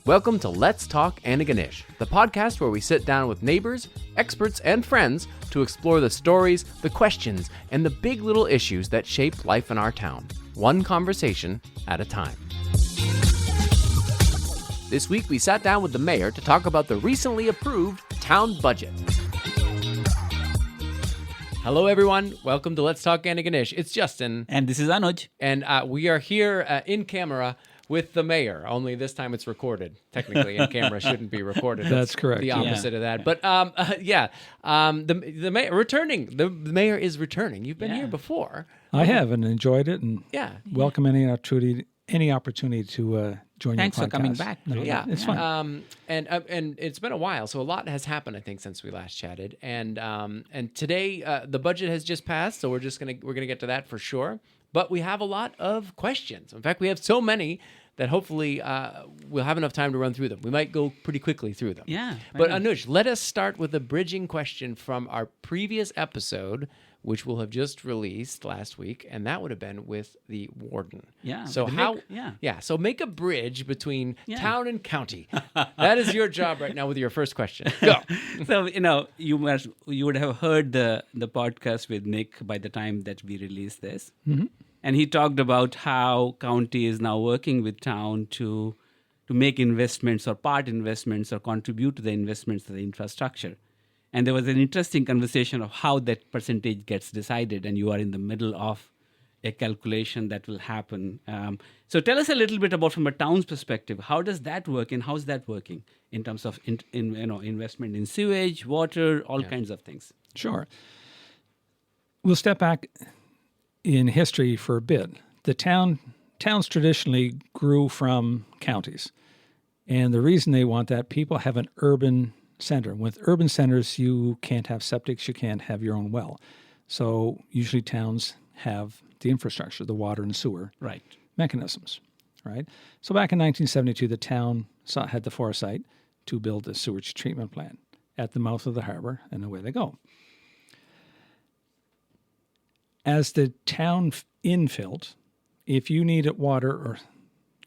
Welcome to Let's Talk Antigonish, the podcast where we sit down with neighbors, experts, and friends to explore the stories, the questions, and the big little issues that shape life in our town, one conversation at a time. This week, we sat down with the mayor to talk about the recently approved town budget. Hello, everyone. Welcome to Let's Talk Antigonish. It's Justin. And this is Anuj. And we are here in camera with the mayor, only this time it's recorded. Technically, in camera shouldn't be recorded. That's correct. The opposite of that. Yeah. But the mayor returning. The mayor is returning. You've been here before. I have and enjoyed it, and welcome any opportunity to join Thanks your podcast. for coming back. It's fun. And it's been a while, so a lot has happened, I think, since we last chatted. And today the budget has just passed, so we're gonna get to that for sure. But we have a lot of questions. In fact, we have so many that hopefully we'll have enough time to run through them. We might go pretty quickly through them. Yeah. But Anuj, let us start with a bridging question from our previous episode, which we'll have just released last week, and that would have been with the warden. Yeah. So so make a bridge between town and county. That is your job right now with your first question. Go. So, you would have heard the podcast with Nick by the time that we released this. Mm-hmm. And he talked about how county is now working with town to make investments or part investments or contribute to the investments of the infrastructure. And there was an interesting conversation of how that percentage gets decided, and you are in the middle of a calculation that will happen. So tell us a little bit about, from a town's perspective, how does that work, and how's that working in terms of investment in sewage, water, all kinds of things? Sure. We'll step back in history for a bit. The towns traditionally grew from counties, and the reason they want that, people have an urban center. With urban centers, you can't have septics, you can't have your own well. So usually towns have the infrastructure, the water and sewer mechanisms, right? So back in 1972, the town had the foresight to build a sewage treatment plant at the mouth of the harbor, and away they go. As the town infilled, if you needed water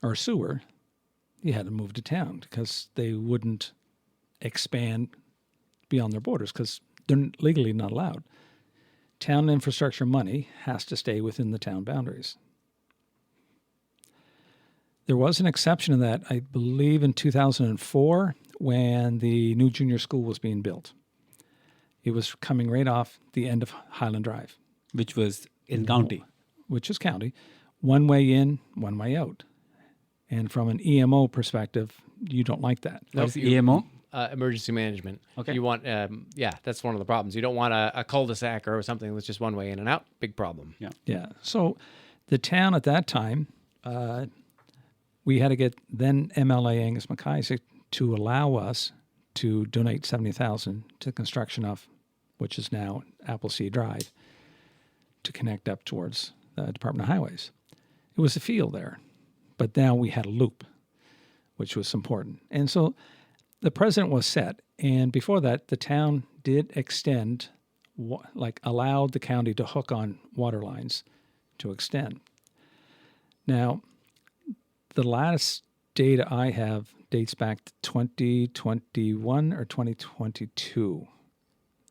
or sewer, you had to move to town because they wouldn't expand beyond their borders because they're legally not allowed. Town infrastructure money has to stay within the town boundaries. There was an exception to that, I believe, in 2004 when the new junior school was being built. It was coming right off the end of Highland Drive. Which was in county. Which is county. One way in, one way out. And from an EMO perspective, you don't like that. What is EMO? Emergency management. Okay. You want, that's one of the problems. You don't want a cul-de-sac or something that's just one way in and out. Big problem. Yeah. So the town at that time, we had to get then MLA Angus MacInnis to allow us to donate $70,000 to the construction of, which is now Appleseed Drive, to connect up towards the Department of Highways. It was a field there, but now we had a loop, which was important. And so the precedent was set, and before that, the town did extend, allowed the county to hook on water lines to extend. Now, the last data I have dates back to 2021 or 2022.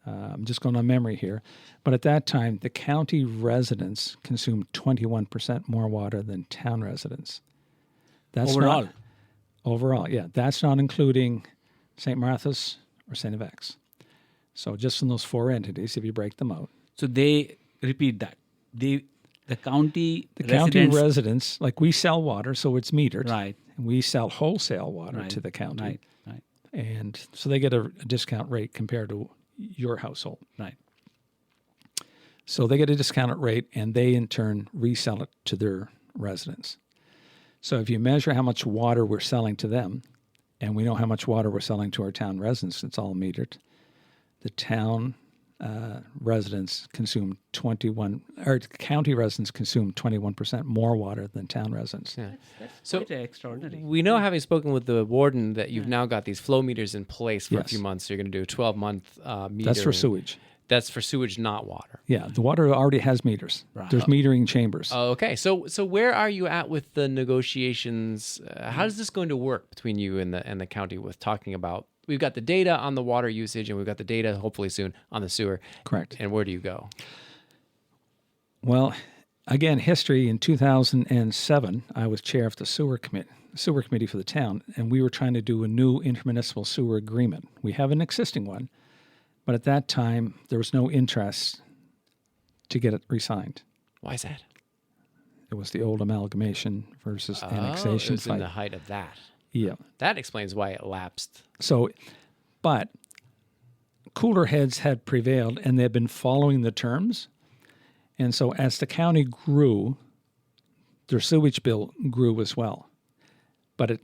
I'm just going on memory here. But at that time, the county residents consumed 21% more water than town residents. That's overall, yeah. That's not including St. Martha's or StfX. So just from those four entities, if you break them out. So they repeat that. The county residents, like we sell water, so it's metered. Right. And we sell wholesale water to the county. Right. And so they get a discount rate compared to your household. Right. So they get a discounted rate, and they in turn resell it to their residents. So if you measure how much water we're selling to them, and we know how much water we're selling to our town residents, it's all metered. The town residents consume county residents consume 21% more water than town residents. Yeah. That's quite extraordinary. We know, having spoken with the warden, that you've now got these flow meters in place for a few months. So you're going to do a 12-month metering. That's for sewage. That's for sewage, not water. Yeah, the water already has meters. Right. There's metering chambers. Oh, okay. So where are you at with the negotiations? How is this going to work between you and the county with talking about? We've got the data on the water usage, and we've got the data hopefully soon on the sewer. Correct. And where do you go? Well, again, history. In 2007, I was chair of the sewer committee for the town, and we were trying to do a new intermunicipal sewer agreement. We have an existing one, but at that time, there was no interest to get it re-signed. Why is that? It was the old amalgamation versus annexation it was fight. in the height of that. Yeah. That explains why it lapsed. So, but cooler heads had prevailed, and they had been following the terms. And so as the county grew, their sewage bill grew as well. But it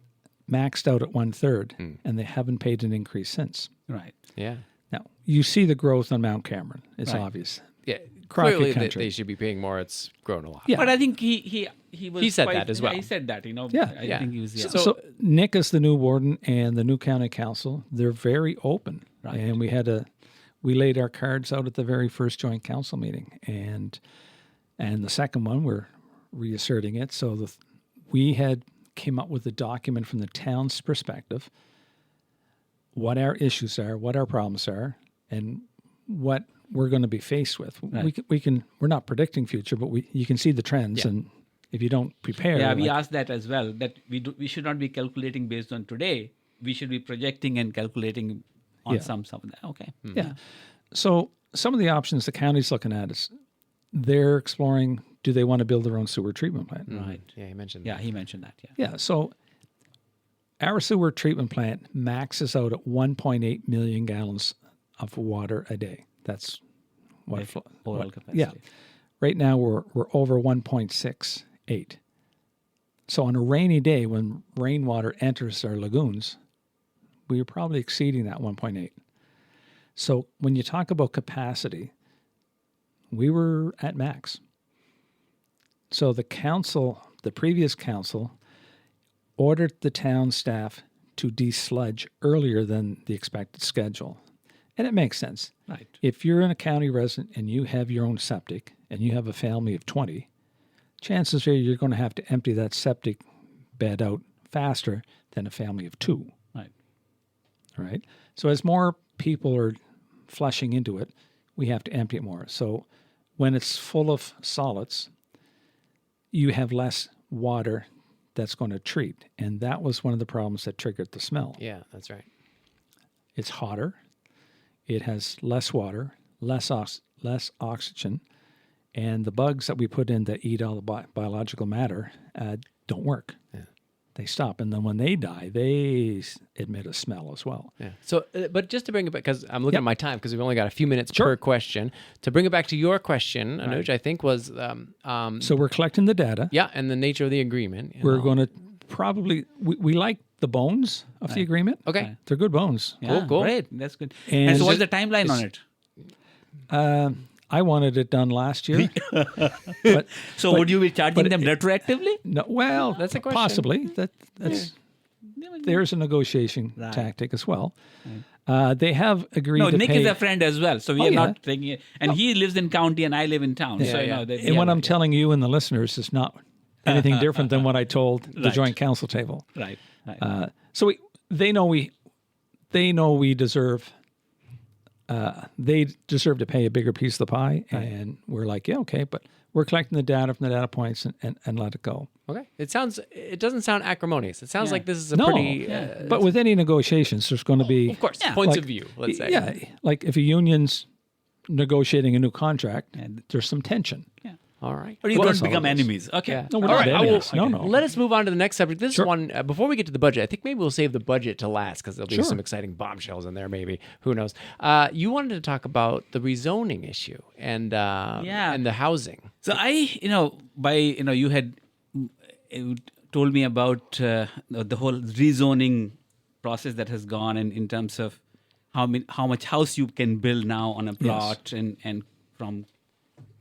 maxed out at 1/3, and they haven't paid an increase since. Right. Yeah. Now, you see the growth on Mount Cameron. It's Right. obvious. Yeah. Crockett Clearly, country. they should be paying more. It's grown a lot. Yeah. But I think he was He said quite- that as well. Yeah, he said that, Yeah. I think he was, yeah. So Nick is the new warden, and the new county council, they're very open. Right. And we laid our cards out at the very first joint council meeting. And the second one, we're reasserting it. So we had came up with a document from the town's perspective, what our issues are, what our problems are, and what we're going to be faced with. Right. We're not predicting future, but you can see the trends, Yeah. and if you don't prepare, Yeah, we like- asked that as well, that we should not be calculating based on today. We should be projecting and calculating on Yeah. some of that. Okay. Yeah. So some of the options the county's looking at is they're exploring, do they want to build their own sewer treatment plant? Right. Yeah, you mentioned Yeah, that. he mentioned that. Yeah. Yeah. So our sewer treatment plant maxes out at 1.8 million gallons of water a day. That's what Overall capacity. Yeah. Right now we're over 1.68. So on a rainy day when rainwater enters our lagoons, we are probably exceeding that 1.8. So when you talk about capacity, we were at max. So the previous council, ordered the town staff to desludge earlier than the expected schedule. And it makes sense. Right. If you're in a county resident and you have your own septic and you have a family of 20, chances are you're going to have to empty that septic bed out faster than a family of 2. Right. Right? So as more people are flushing into it, we have to empty it more. So when it's full of solids, you have less water that's going to treat. And that was one of the problems that triggered the smell. Yeah, that's right. It's hotter. It has less water, less oxygen, and the bugs that we put in that eat all the biological matter don't work. Yeah. They stop, and then when they die, they emit a smell as well. Yeah. So, but just to bring it back, because I'm looking Yep. at my time, because we've only got a few minutes Sure. per question. To bring it back to your question, Anuj, I think was, So we're collecting the data. yeah, and the nature of the agreement. you We're know. going to probably we like the bones of the agreement. Okay. Right. They're good bones. Yeah, cool. Great. That's good. And And so what's just- the timeline on it? I wanted it done last year. but, So but- would you be charging but them retroactively? no, well, That's a question. possibly. That's there's a negotiation Right. tactic as well. They have agreed No, to Nick pay. is a friend as well. So we Oh, are yeah. not thinking it. And he lives in county and I live in town. Yeah, so, yeah. and what I'm telling you and the listeners is not anything different than what I told the Right. joint council table. Right. Right. So they know we deserve. They deserve to pay a bigger piece of the pie, and we're like, yeah, okay, but we're collecting the data from the data points and let it go. Okay. It doesn't sound acrimonious. It sounds Yeah. like this is a No, pretty, but with any negotiations, there's going to be, of course, Yeah. points like- of view, let's say. yeah, like if a union's negotiating a new contract, Yeah. there's some tension. Yeah. All right. Or you Well, don't become enemies. Okay. Yeah. No, we're All not right, I enemies. will- No. Let us move on to the next subject. This Sure. one, before we get to the budget, I think maybe we'll save the budget to last because there'll be Sure. some exciting bombshells in there, maybe. Who knows? You wanted to talk about the rezoning issue and and the housing. So you had told me about the whole rezoning process that has gone in terms of how much house you can build now on a plot and from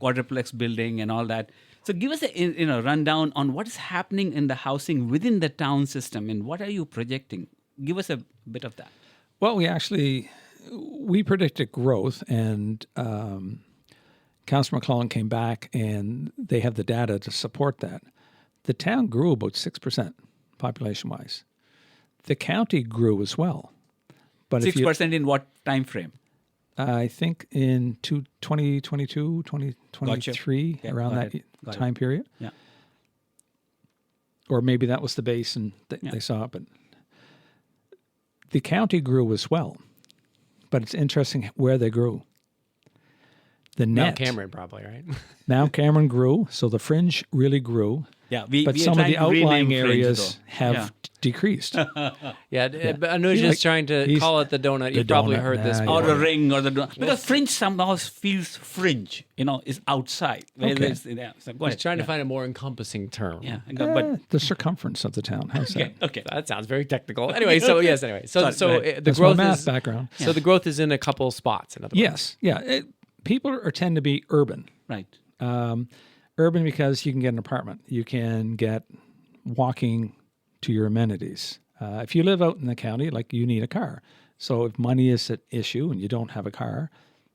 quadruplex building and all that. So give us a rundown on what is happening in the housing within the town system and what are you projecting? Give us a bit of that. Well, we actually we predicted growth, and Councillor McClellan came back, and they have the data to support that. The town grew about 6% population-wise. The county grew as well. But 6% in what time frame? I think in 2022, 2023, Gotcha. around Got that it. time period. Yeah. Or maybe that was the base and they saw it. But the county grew as well. But it's interesting where they grew. The net. Mount Cameron, probably, right? Mount Cameron grew, so the fringe really grew. Yeah, but we are some of trying the to rename outlying fringe, areas though. have decreased. But Anuj is trying to call it the donut. You've probably donut. heard this Nah, before. Or a ring, or the because fringe somehow feels fringe, is outside. Okay. So go He's ahead. trying to find a more encompassing term. Yeah, but The circumference of the town. How's that? okay. That sounds very technical. Anyway, so yes, anyway. So Sorry, the That's my growth math is background. So the growth is in a couple spots, in other words. Yes, yeah. People tend to be urban. Right. Urban because you can get an apartment. You can get walking to your amenities. If you live out in the county, like you need a car. So if money is an issue and you don't have a car,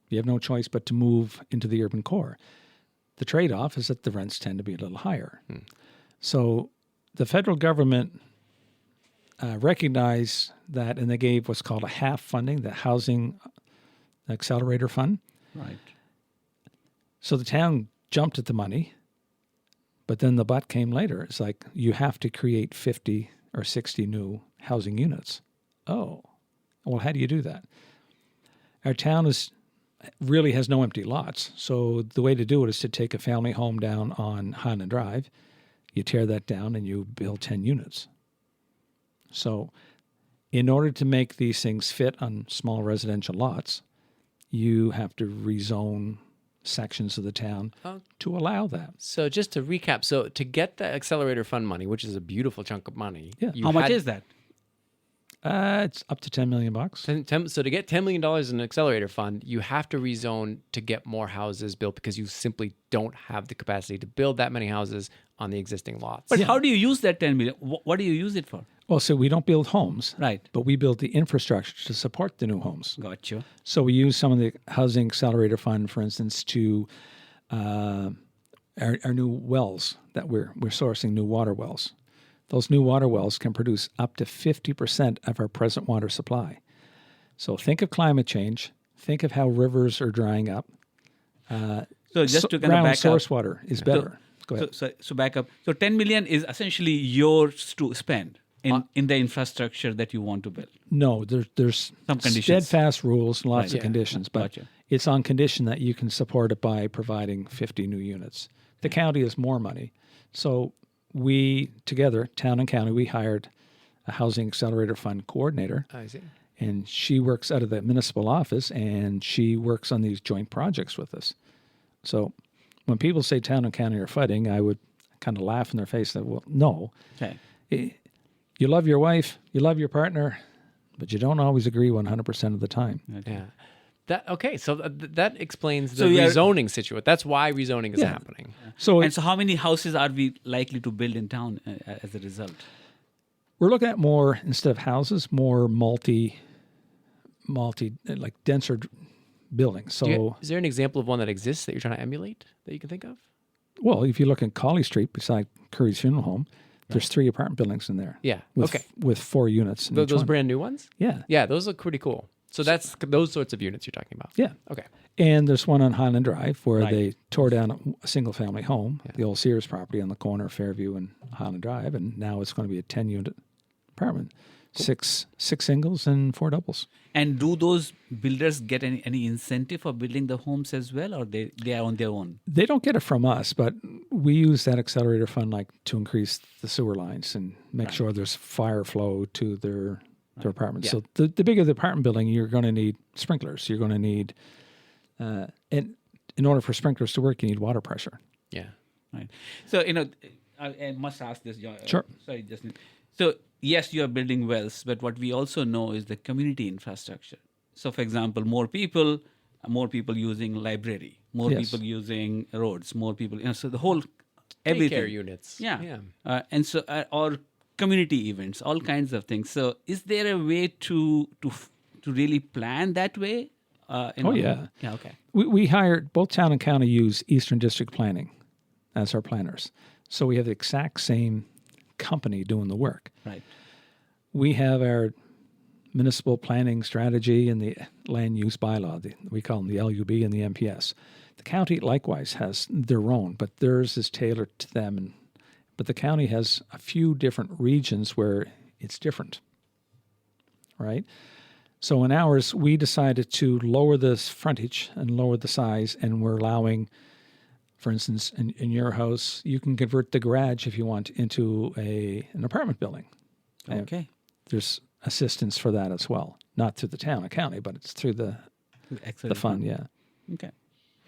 you have no choice but to move into the urban core. The trade-off is that the rents tend to be a little higher. So the federal government recognized that, and they gave what's called a half funding, the Housing Accelerator Fund. Right. So the town jumped at the money, but then the but came later. It's like you have to create 50 or 60 new housing units. Oh, well, how do you do that? Our town really has no empty lots. So the way to do it is to take a family home down on Highland Drive, you tear that down and you build 10 units. So in order to make these things fit on small residential lots, you have to rezone sections of the town to allow that. So just to recap, so to get the accelerator fund money, which is a beautiful chunk of money, How much is that? It's up to $10 million. So to get $10 million in an accelerator fund, you have to rezone to get more houses built because you simply don't have the capacity to build that many houses on the existing lots. But how do you use that 10 million? What do you use it for? Well, so we don't build homes, Right. but we build the infrastructure to support the new homes. Got you. So we use some of the Housing Accelerator Fund, for instance, to our new wells that we're sourcing, new water wells. Those new water wells can produce up to 50% of our present water supply. So think of climate change. Think of how rivers are drying up. So just to kind of ground back source up. water is better. Go ahead. So back up. So 10 million is essentially yours to spend in the infrastructure that you want to build. No, there's Some conditions. steadfast rules, lots Right. of conditions, but Gotcha. it's on condition that you can support it by providing 50 new units. The county has more money. So we, together, town and county, we hired a Housing Accelerator Fund coordinator, I see. and she works out of the municipal office, and she works on these joint projects with us. So when people say town and county are fighting, I would kind of laugh in their face that, well, no. Okay. You love your wife, you love your partner, but you don't always agree 100% of the time. Yeah. So that explains the So we are- rezoning situation. That's why rezoning is Yeah. happening. So And so how many houses are we likely to build in town as a result? we're looking at more, instead of houses, more multi like denser buildings. So, Is there an example of one that exists that you're trying to emulate that you can think of? well, if you look at Colley Street beside Curry's Funeral Home, there's 3 apartment buildings in there. Yeah. With, Okay. With 4 units. in each Those one. brand new ones? Yeah. Yeah, those look pretty cool. So that's those sorts of units you're talking about. Yeah. Okay. And there's one on Highland Drive where Right. they tore down a single family home, the old Sears property on the corner of Fairview and Highland Drive, and now it's going to be a 10-unit apartment. Cool. Six singles and 4 doubles. And do those builders get any incentive for building the homes as well, or they are on their own? They don't get it from us, but we use that accelerator fund to increase the sewer lines and make sure there's fire flow to their apartments. Yeah. So the bigger the apartment building, you're going to need sprinklers. You're going to need, and in order for sprinklers to work, you need water pressure. Yeah. Right. So, I must ask this. Sure. Sorry, Justin. So, yes, you are building wells, but what we also know is the community infrastructure. So, for example, more people using library, more Yes. people using roads, more people. So the whole Daycare everything. units. Yeah. And so, or community events, all kinds of things. So, is there a way to to really plan that way? Yeah. Yeah, okay. We hired, both town and county use Eastern District Planning as our planners. So we have the exact same company doing the work. Right. We have our municipal planning strategy and the land use bylaw. We call them the LUB and the MPS. The county likewise has their own, but theirs is tailored to them. But the county has a few different regions where it's different, right? So in ours, we decided to lower the frontage and lower the size, and we're allowing, for instance, in your house, you can convert the garage if you want into an apartment building. Okay. There's assistance for that as well, not through the town or county, but it's through the fund. Yeah. Okay.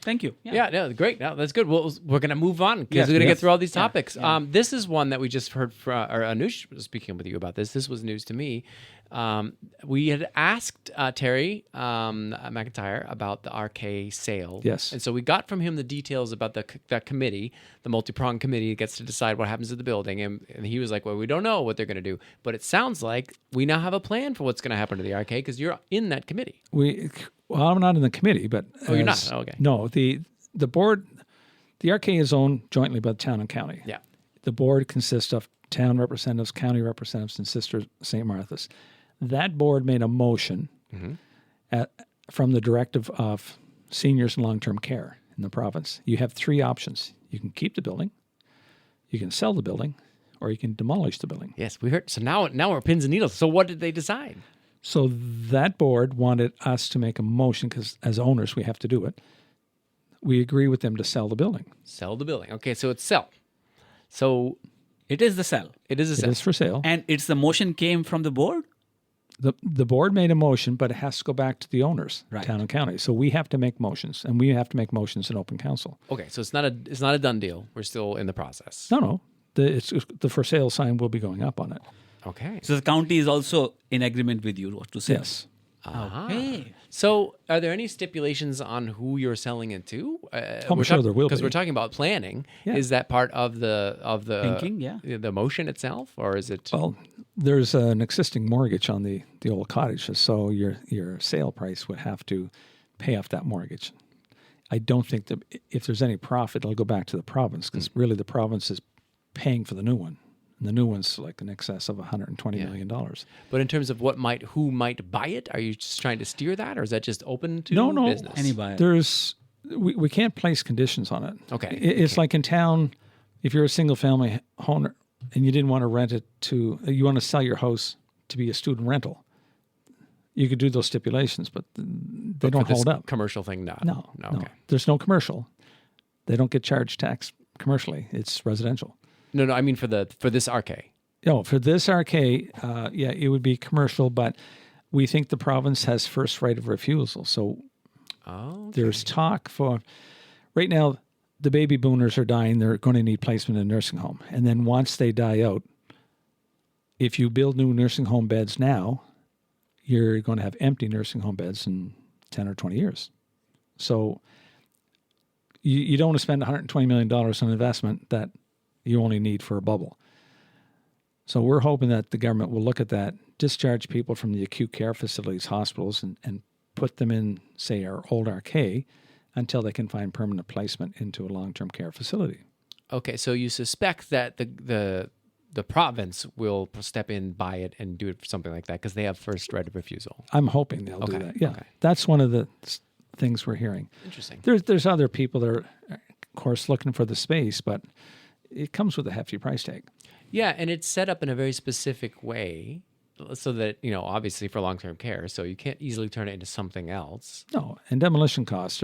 Thank you. Yeah, no, great. No, that's good. We're going to move on because Yes, we're going to yes. get through all these topics. Yeah. This is one that we just heard from, or Anuj was speaking with you about this. This was news to me. We had asked Terry McIntyre about the RK sale. Yes. And so we got from him the details about that committee, the multi-pronged committee that gets to decide what happens to the building. And he was like, well, we don't know what they're going to do. But it sounds like we now have a plan for what's going to happen to the RK because you're in that committee. Well, I'm not in the committee, but Oh, you're not? Oh, okay. No, the board, the RK is owned jointly by the town and county. Yeah. The board consists of town representatives, county representatives, and Sister St. Martha's. That board made a motion from the directive of seniors and long-term care in the province. You have three options. You can keep the building, you can sell the building, or you can demolish the building. Yes, we heard. So now we're pins and needles. So what did they decide? So that board wanted us to make a motion because as owners we have to do it. We agree with them to sell the building. Sell the building. Okay, so it's sell. So It is the sell. it is a It sell. is for sale. And it's the motion came from the board? The board made a motion, but it has to go back to the owners, Right. town and county. So we have to make motions, and we have to make motions in open council. Okay, so it's not a done deal. We're still in the process. No. The for sale sign will be going up on it. Okay. So the county is also in agreement with you to sell? Yes. Okay. So are there any stipulations on who you're selling it to? I'm sure there will because be. we're talking about planning. Yeah. Is that part of the Thinking, yeah. the motion itself, or is it? Well, there's an existing mortgage on the old cottage, so your sale price would have to pay off that mortgage. I don't think that if there's any profit, it'll go back to the province because really the province is paying for the new one. And the new one's like in excess of $120 million. But in terms of who might buy it, are you just trying to steer that, or is that just open to No. business? Any buyer. We can't place conditions on it. Okay. It's like in town, if you're a single family owner and you didn't want to rent it you want to sell your house to be a student rental, you could do those stipulations, but they don't For this hold up. Commercial thing, not. No. Okay. There's no commercial. They don't get charged tax commercially. It's residential. No. I mean for this RK. No, for this RK, it would be commercial, but we think the province has first right of refusal. So there's talk for, right now, the baby boomers are dying. They're going to need placement in a nursing home. And then once they die out, if you build new nursing home beds now, you're going to have empty nursing home beds in 10 or 20 years. So you don't want to spend $120 million on investment that you only need for a bubble. So we're hoping that the government will look at that, discharge people from the acute care facilities, hospitals, and put them in, say, our old RK until they can find permanent placement into a long-term care facility. Okay, so you suspect that the province will step in, buy it, and do it for something like that because they have first right of refusal. I'm hoping they'll do Okay, that. Yeah, okay. That's one of the things we're hearing. Interesting. There's other people that are, of course, looking for the space, but it comes with a hefty price tag. Yeah, and it's set up in a very specific way so that, obviously for long-term care, so you can't easily turn it into something else. No, and demolition costs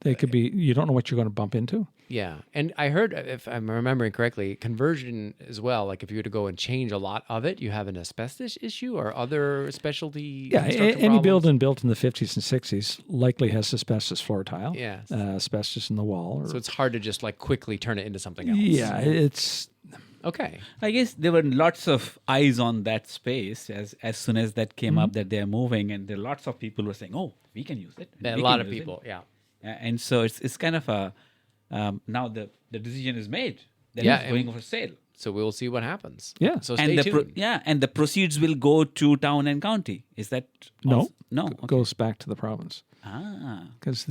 they could be, you don't know what you're going to bump into. Yeah, and I heard, if I'm remembering correctly, conversion as well, like if you were to go and change a lot of it, you have an asbestos issue or other specialty Yeah, construction any problems? building built in the 50s and 60s likely has asbestos floor tile, Yes. asbestos in the wall. So it's hard to just quickly turn it into something else. Yeah, it's... Okay. I guess there were lots of eyes on that space as soon as that came up that they're moving, and there are lots of people who were saying, "Oh, we can use it." A We lot can of use it." people, yeah. And so it's kind of a now the decision is made that Yeah, it's going for sale. So we'll see what happens. Yeah. So stay tuned. And the proceeds will go to town and county. Is that No. No. It goes back to the province. Ah. Because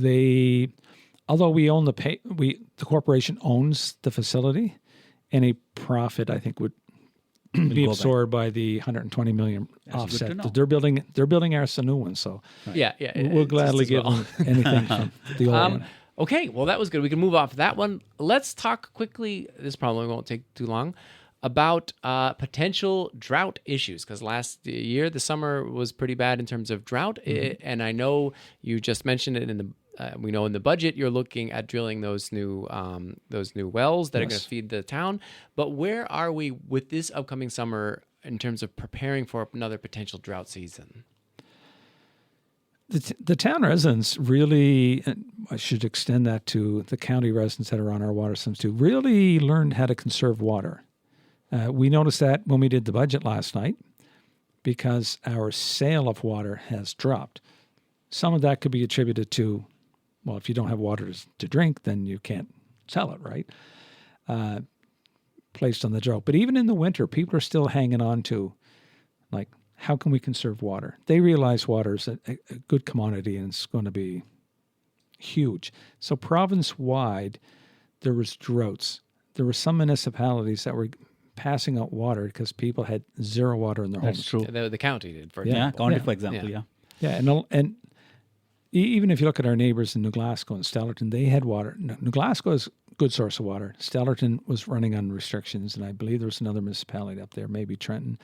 although we own the corporation owns the facility, any profit I think would be absorbed by the 120 million offset. They're building ours a new one, so Yeah. we'll gladly give them anything from the old one. Okay, well, that was good. We can move off that one. Let's talk quickly, this probably won't take too long, about potential drought issues. Because last year, the summer was pretty bad in terms of drought. And I know you just mentioned it we know in the budget, you're looking at drilling those new wells that are going to feed the town. But where are we with this upcoming summer in terms of preparing for another potential drought season? The town residents really, and I should extend that to the county residents that are on our water systems too, really learned how to conserve water. We noticed that when we did the budget last night because our sale of water has dropped. Some of that could be attributed to, well, if you don't have water to drink, then you can't sell it, right? Placed on the drought. But even in the winter, people are still hanging on to, like, how can we conserve water? They realize water is a good commodity and it's going to be huge. So province-wide, there was droughts. There were some municipalities that were passing out water because people had zero water in their homes. That's true. The county did, for Yeah, example. county, for example, yeah. Yeah, and even if you look at our neighbors in New Glasgow and Stellarton, they had water. New Glasgow is a good source of water. Stellarton was running on restrictions, and I believe there was another municipality up there, maybe Trenton.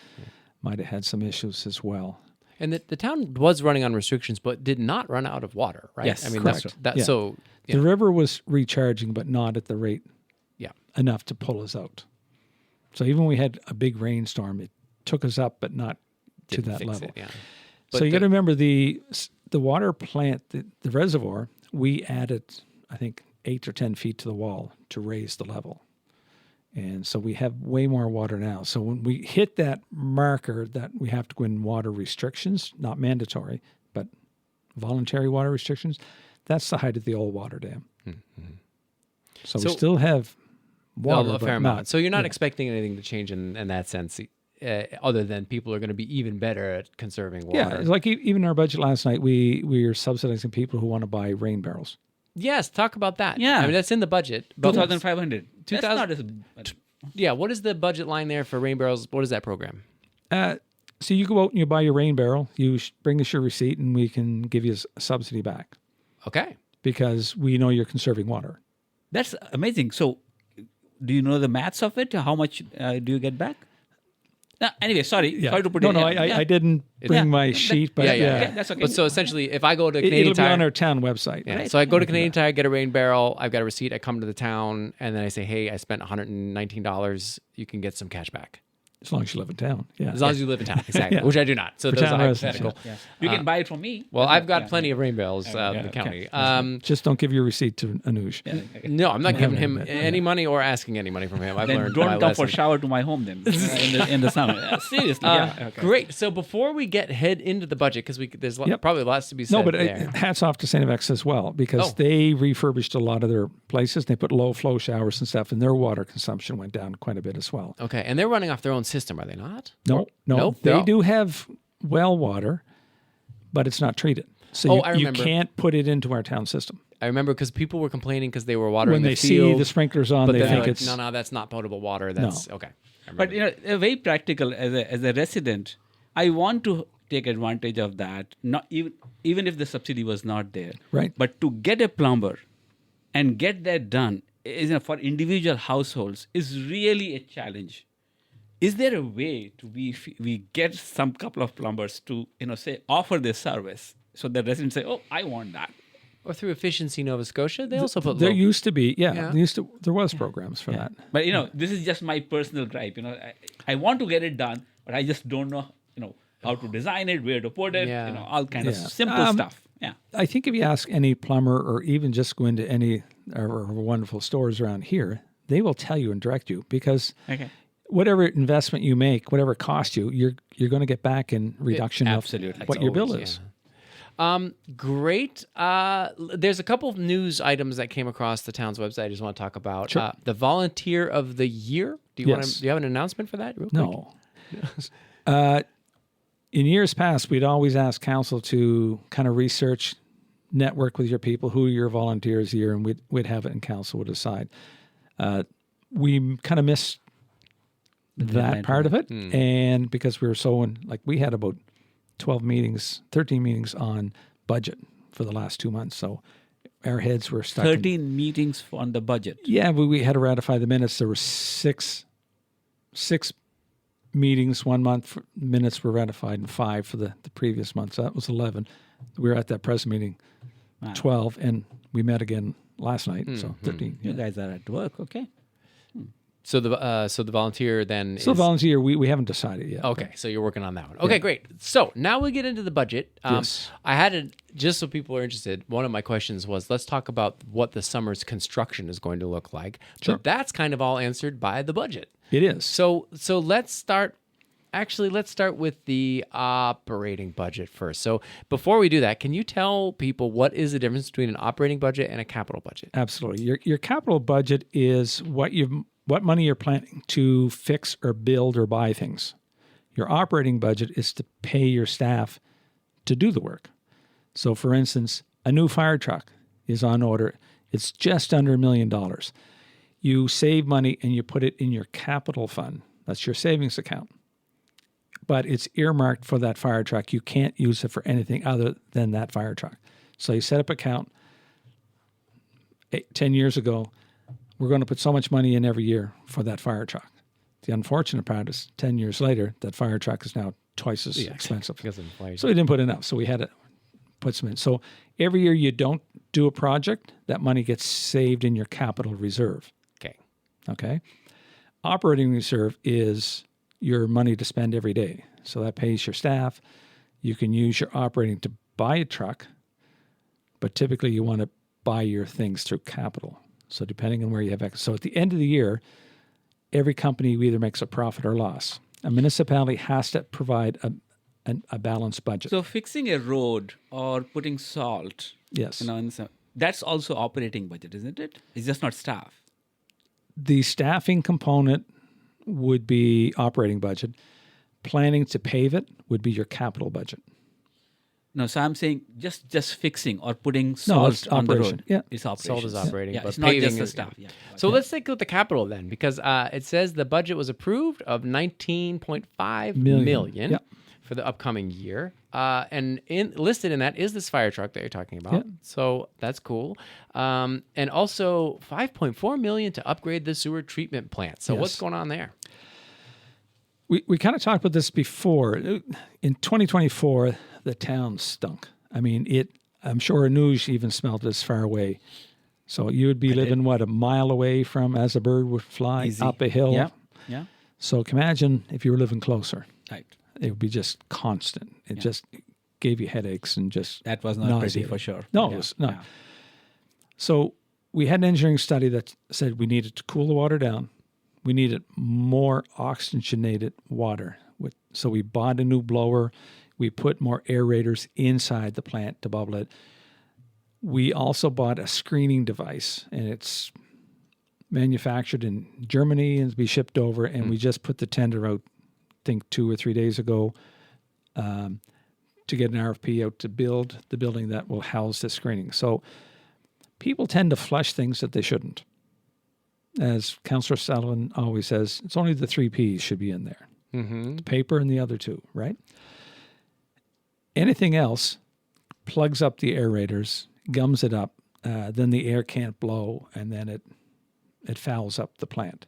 Might have had some issues as well. And the town was running on restrictions, but did not run out of water, right? Yes, I mean, correct. that's Yeah. so. Yeah. The river was recharging, but not at the rate enough to pull us out. So even when we had a big rainstorm, it took us up, but not to that level. So you got to remember the water plant, the reservoir, we added, I think, 8 or 10 feet to the wall to raise the level. And so we have way more water now. So when we hit that marker that we have to go in water restrictions, not mandatory, but voluntary water restrictions, that's the height of the old water dam. Mm-hmm. So we still have water, a fair but amount. not. So you're not expecting anything to change in that sense, other than people are going to be even better at conserving water. Yeah, like even our budget last night, we are subsidizing people who want to buy rain barrels. Yes, talk about that. Yeah. I mean, that's in the budget. But 2,500. 2,000. That's not Yeah, what is the budget line there for rain barrels? What is that program? So you go out and you buy your rain barrel, you bring us your receipt, and we can give you a subsidy back Okay. because we know you're conserving water. That's amazing. So, do you know the maths of it? How much do you get back? Anyway, sorry. Sorry to put it. I didn't bring my sheet, but Okay, that's okay. But so essentially, if I go to It'll Canadian be on Tire, our town website. yeah, so I go to Canadian Tire, get a rain barrel, I've got a receipt, I come to the town, and then I say, hey, I spent $119. You can get some cash back. As long as you live in town. Yeah. As long as you live in town, exactly, Yeah. which I do not. So For those are town residents, hypothetical. Yeah. You can buy it from me. Well, I've got plenty of rain barrels in the county. Just don't give your receipt to Anuj. No, I'm not giving him any money or asking any money from him. I've Then learned my don't come for lesson. shower to my home then in the summer. Seriously. Great. So before we head into the budget, because there's probably lots to be said No, but there. hats off to StfX as well because they refurbished a lot of their places. They put low flow showers and stuff, and their water consumption went down quite a bit as well. Okay, and they're running off their own system, are they not? No. Nope, They do have well water, but it's not treated. So I you remember. can't put it into our town system. I remember because people were complaining because they were watering When they the field, see the sprinklers on, but they then think they're like, it's... no, that's not potable water. That's okay. I But remember. very practical as a resident, I want to take advantage of that. Not even if the subsidy was not there, Right. But to get a plumber and get that done for individual households is really a challenge. Is there a way to we get some couple of plumbers to say offer this service so the residents say, oh, I want that. Or through Efficiency Nova Scotia, they also put There low. used to be, there was programs for that. But this is just my personal gripe. I want to get it done, but I just don't know how to design it, where to put it, Yeah. all kind of Yeah. simple stuff. Yeah. I think if you ask any plumber or even just go into any of our wonderful stores around here, they will tell you and direct you because whatever investment you make, whatever it cost you, you're going to get back in reduction of absolutely. what It's your bill always, is. Great. There's a couple of news items that came across the town's website I just want to talk about. Sure. The Volunteer of the Year. Do you Yes. do you have an announcement for that? Real quick? No. In years past, we'd always ask council to kind of research, network with your people, who are your volunteers here, and we'd have it and council would decide. We kind of missed that part of it. And because we were we had about 13 meetings on budget for the last 2 months. So our heads were stuck. 13 meetings on the budget. Yeah, we had to ratify the minutes. There were six meetings 1 month. Minutes were ratified, and 5 for the previous month. So that was 11. We were at that press meeting, 12, and we met again last night. So 13. You guys are at work, okay? So the volunteer then So is... volunteer, we haven't decided yet. Okay, so you're working on that one. Okay, great. So now we get into the budget. Yes. I had it, just so people are interested, one of my questions was, let's talk about what the summer's construction is going to look like. Sure. But that's kind of all answered by the budget. It is. So let's start with the operating budget first. So before we do that, can you tell people what is the difference between an operating budget and a capital budget? Absolutely. Your capital budget is what money you're planning to fix or build or buy things. Your operating budget is to pay your staff to do the work. So, for instance, a new fire truck is on order. It's just under $1 million. You save money and you put it in your capital fund. That's your savings account. But it's earmarked for that fire truck. You can't use it for anything other than that fire truck. So you set up an account 10 years ago. We're going to put so much money in every year for that fire truck. The unfortunate part is 10 years later, that fire truck is now twice as expensive. Because of inflation. So we didn't put enough. So we had to put some in. So every year you don't do a project, that money gets saved in your capital reserve. Okay. Operating reserve is your money to spend every day. So that pays your staff. You can use your operating to buy a truck, but typically you want to buy your things through capital. So depending on where you have access. So at the end of the year, every company either makes a profit or loss. A municipality has to provide a balanced budget. So fixing a road or putting salt, Yes. that's also operating budget, isn't it? It's just not staff. The staffing component would be operating budget. Planning to pave it would be your capital budget. No, so I'm saying just fixing or putting salt it's on the operation. road. Yeah. It's operation. Salt is operating, Yeah, but it's not paving just the is... staff. Yeah. So let's take a look at the capital then, because it says the budget was approved of $19.5 million Yep. for the upcoming year. And listed in that is this fire truck that you're talking about. Yep. So that's cool. And also $5.4 million to upgrade the sewer treatment plant. So what's Yes. going on there? We kind of talked about this before. In 2024, the town stunk. I mean, I'm sure Anuj even smelled this far away. So you would be living, a mile away from as a bird would fly Easy. up a hill. Yeah. So imagine if you were living closer. Right. It would be just constant. It just gave you headaches and just That was not pretty for sure. No, Yeah. it was not. Yeah. So we had an engineering study that said we needed to cool the water down. We needed more oxygenated water. So we bought a new blower. We put more aerators inside the plant to bubble it. We also bought a screening device, and it's manufactured in Germany and be shipped over. And we just put the tender out, I think 2 or 3 days ago, to get an RFP out to build the building that will house the screening. So people tend to flush things that they shouldn't. As Councillor Sullivan always says, it's only the 3 Ps should be in there. Mm-hmm. The paper and the other 2, right? Anything else plugs up the aerators, gums it up, then the air can't blow, and then it fouls up the plant.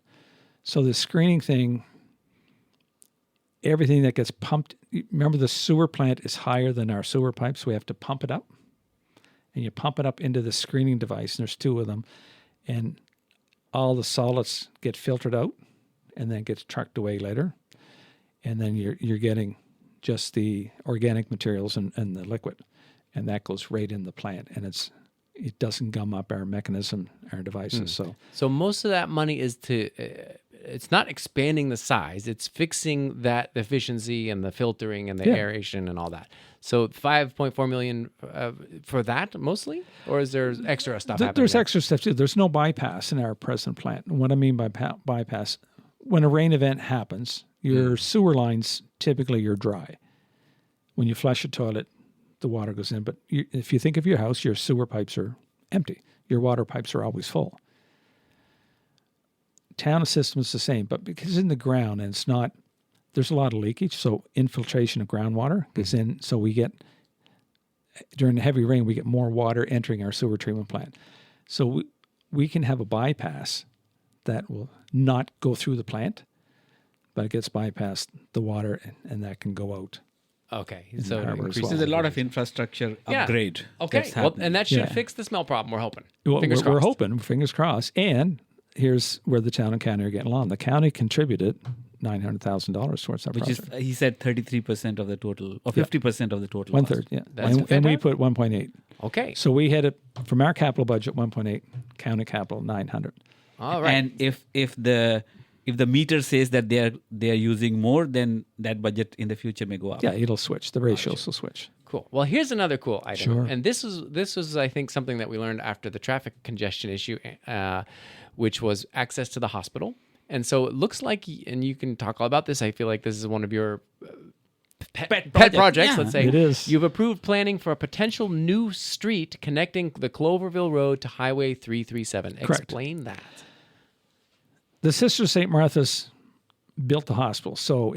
So the screening thing, everything that gets pumped, remember the sewer plant is higher than our sewer pipes, so we have to pump it up. And you pump it up into the screening device, and there's 2 of them, and all the solids get filtered out and then gets trucked away later. And then you're getting just the organic materials and the liquid. And that goes right in the plant. And it doesn't gum up our mechanism, our devices. So most of that money is to it's not expanding the size, it's fixing that efficiency and the filtering and the aeration and all that. So 5.4 million for that mostly, or is there extra stuff happening? There's there? extra stuff too. There's no bypass in our present plant. And what I mean by bypass, when a rain event happens, your sewer lines typically are dry. When you flush a toilet, the water goes in. But if you think of your house, your sewer pipes are empty. Your water pipes are always full. Town system is the same, but because it's in the ground and it's not, there's a lot of leakage, so infiltration of groundwater goes in. So we get, during the heavy rain, we get more water entering our sewer treatment plant. So we can have a bypass that will not go through the plant, but it gets bypassed the water and that can go out. Okay, so it increases So there's a lot of infrastructure upgrade. Okay, that's well, happening. and that should fix the smell problem. We're hoping. Well, Fingers we're crossed. hoping, fingers crossed. And here's where the town and county are getting along. The county contributed $900,000 towards that Which project. is, he said 33% of the total, or 50% of the total. One cost. third, yeah. That's And we fantastic. put 1.8. Okay, So we had it from our capital budget 1.8, county capital 900. all right. And if the meter says that they are using more, then that budget in the future may go up. Yeah, it'll switch. The ratios will switch. Cool. Well, here's another cool item, Sure. and this was I think something that we learned after the traffic congestion issue, which was access to the hospital. And so it looks like, and you can talk all about this. I feel like this is one of your pet projects. Yeah, let's say it is. You've approved planning for a potential new street connecting the Cloverville Road to Highway 337. Correct. Explain that. The Sisters of St. Martha's built the hospital. So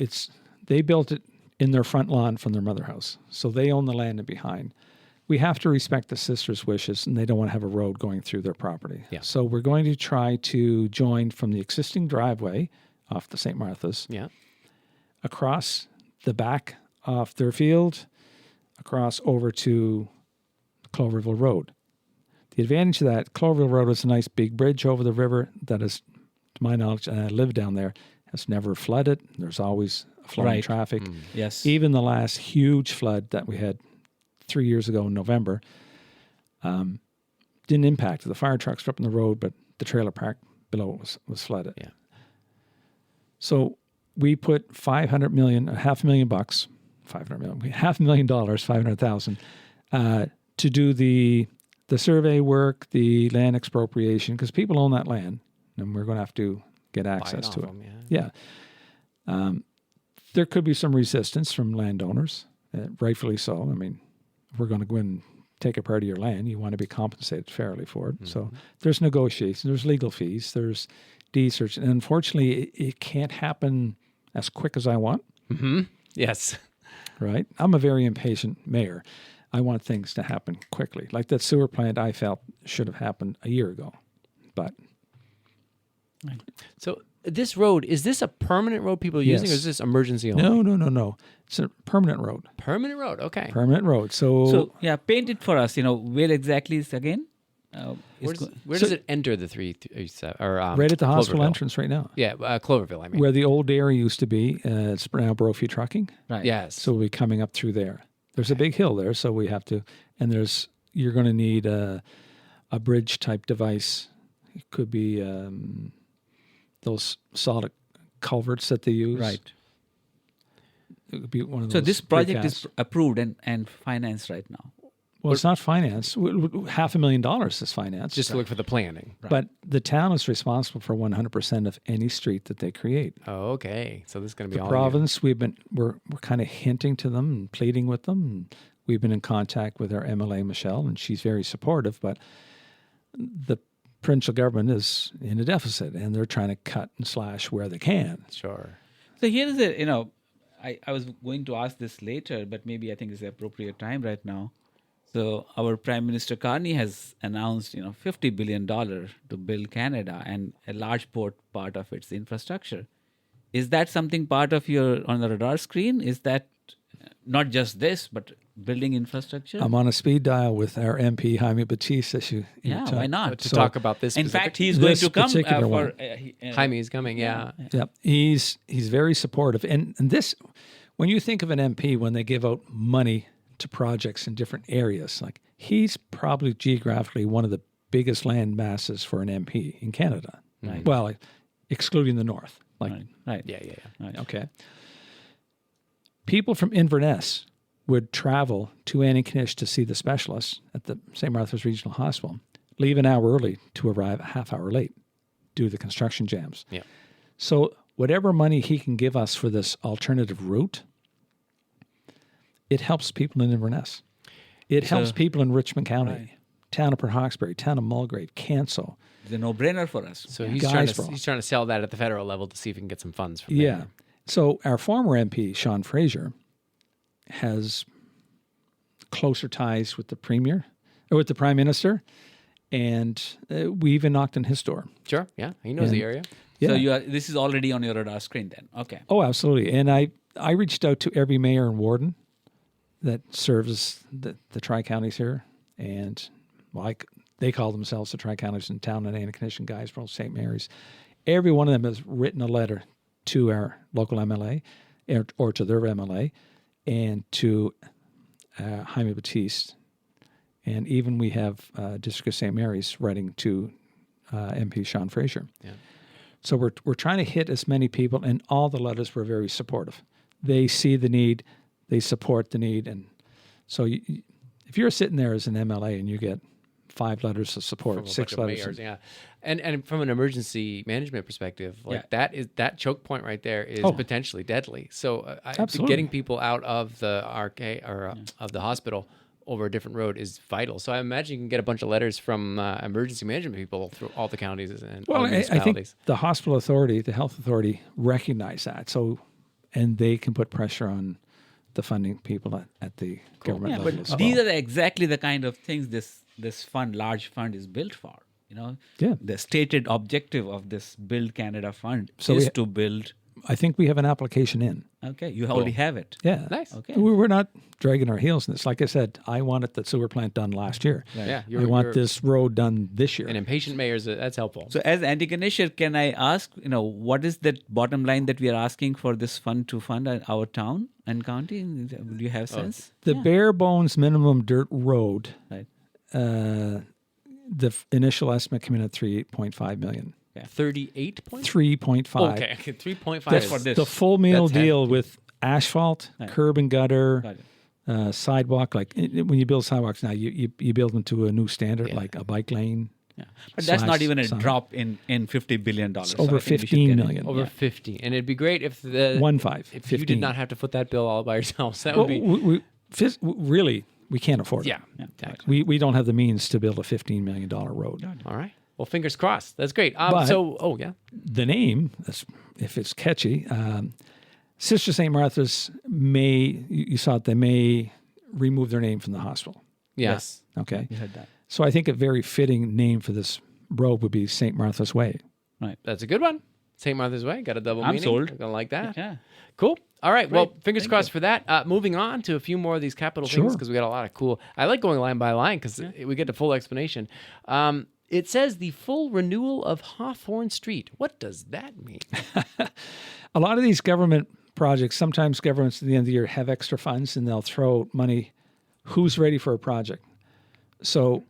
they built it in their front lawn from their mother house. So they own the land and behind. We have to respect the sisters' wishes, and they don't want to have a road going through their property. Yeah. So we're going to try to join from the existing driveway off the St. Martha's Yeah. across the back of their field, across over to Cloverville Road. The advantage of that, Cloverville Road is a nice big bridge over the river that is, to my knowledge, and I live down there, has never flooded. There's always flowing Right. traffic. Yes. Even the last huge flood that we had 3 years ago in November didn't impact. The fire trucks were up in the road, but the trailer park below it was flooded. Yeah. So we put $500,000, $500,000, $500,000, to do the survey work, the land expropriation, because people own that land, and we're going to have to get access to it. Off 'em, yeah. Yeah. There could be some resistance from landowners, rightfully so. I mean, if we're going to go in and take a part of your land, you want to be compensated fairly for it. So there's negotiation, there's legal fees, there's deed search. And unfortunately, it can't happen as quick as I want, Yes. right? I'm a very impatient mayor. I want things to happen quickly. Like that sewer plant I felt should have happened a year ago. But So this road, is this a permanent road people are using, or Yes. is this emergency only? no. It's a permanent road. Permanent road. Okay. Permanent road. So yeah, paint it for us. Where exactly is again? Where does it enter the 337? Or right at the hospital Cloverville? entrance right now. Yeah, Cloverville. I mean, Where the old dairy used to be, it's now Brophy Trucking. Right. yes. So we'll be coming up through there. There's a big hill there, so we have to, and you're going to need a bridge type device. It could be those solid culverts that they use. Right. It could be one of those. So this project precasts. is approved and financed right now. Well, it's not financed. $500,000 is financed. just to look for the planning. But the town is responsible for 100% of any street that they create. Oh, okay. So this is going to be The all province, we're kind of hinting to them and pleading with them. And we've been in contact with our MLA, Michelle, and she's very supportive. But the provincial government is in a deficit, and they're trying to cut and slash where they can. you. Sure. So here is I was going to ask this later, but maybe I think it's the appropriate time right now. So our Prime Minister Carney has announced, $50 billion to build Canada and a large part of its infrastructure. Is that something part of your on the radar screen? Is that not just this, but building infrastructure? I'm on a speed dial with our MP, Jaime Batiste, as you yeah, talk- why not? To talk about this. In specific- fact, he's going This to come particular for. one. Jaime is coming. Yeah. Yep. He's very supportive. And this, when you think of an MP, when they give out money to projects in different areas, like he's probably geographically one of the biggest land masses for an MP in Canada. Right. Well, excluding the north. Like, Right. Yeah. Right. okay. People from Inverness would travel to Antigonish to see the specialist at the St. Martha's Regional Hospital, leave an hour early to arrive a half hour late due to the construction jams. Yeah. So whatever money he can give us for this alternative route, it helps people in Inverness. It helps people in Richmond County, town of Port Hawkesbury, town of Mulgrave, Canso. It's a no-brainer for us. So he's Guysborough. trying to sell that at the federal level to see if he can get some funds from Yeah. there. So our former MP, Sean Fraser, has closer ties with the Premier, or with the Prime Minister, and we even knocked on his door. Sure. Yeah. He knows the area. Yeah. So this is already on your radar screen then. Okay. Oh, absolutely. And I reached out to every mayor and warden that serves the tri-counties here, and they call themselves the tri-counties in town, and Antigonish and Guysborough, St. Mary's. Every one of them has written a letter to our local MLA or to their MLA and to Jaime Batiste. And even we have District of St. Mary's writing to MP Sean Fraser. Yeah. So we're trying to hit as many people, and all the letters were very supportive. They see the need, they support the need, and so if you're sitting there as an MLA and you get 5 letters of support, From a 6 bunch of letters, mayors, yeah. And from an emergency management perspective, like that choke point right there is potentially deadly. So Absolutely. getting people out of the RK or of the hospital over a different road is vital. So I imagine you can get a bunch of letters from emergency management people through all the counties and all the I municipalities. think the hospital authority, the health authority, recognize that. So, and they can put pressure on the funding people at the government level. But as well. these are exactly the kind of things this large fund is built for. Yeah. The stated objective of this Build Canada Fund So is to build. I think we have an application in. Okay, you already have it. Yeah. Nice. Okay. We're not dragging our heels in this. Like I said, I wanted the sewer plant done last year. Yeah, I want this road done this year. And impatient mayors, that's helpful. So, as Antigonisher, can I ask, what is the bottom line that we are asking for this fund to fund our town and county? Do you have sense? The bare bones minimum dirt road, Right. the initial estimate came in at $3.5 million. 38 points? 3.5. Okay, 3.5 The, is for this. the full meal That's deal with asphalt, curb and gutter, Got it. sidewalk. Like when you build sidewalks now, you build them to a new standard, like a bike lane. Yeah. But that's not Slash even a sign. drop in $50 billion. It's over 15 million. over 50. And it'd be great if the 1.5. if you did not have to foot that bill all by yourselves. That Well, would be really, we can't afford it. yeah. Exactly. We don't have the means to build a $15 million road. All right. Well, fingers crossed. That's great. But- The name, if it's catchy, Sister St. Martha's you saw it, they may remove their name from the hospital. Yes. Okay. You heard that. So I think a very fitting name for this road would be St. Martha's Way. Right. That's a good one. St. Martha's Way. Got a double I'm meaning. sold. I'm going to like that. Yeah. Cool. All right. Well, fingers Thank crossed for that. Moving on to a few more of these capital things Sure. because we got a lot of cool. I like going line by line because we get the full explanation. It says the full renewal of Hawthorne Street. What does that mean? A lot of these government projects, sometimes governments at the end of the year have extra funds and they'll throw money. Who's ready for a project? So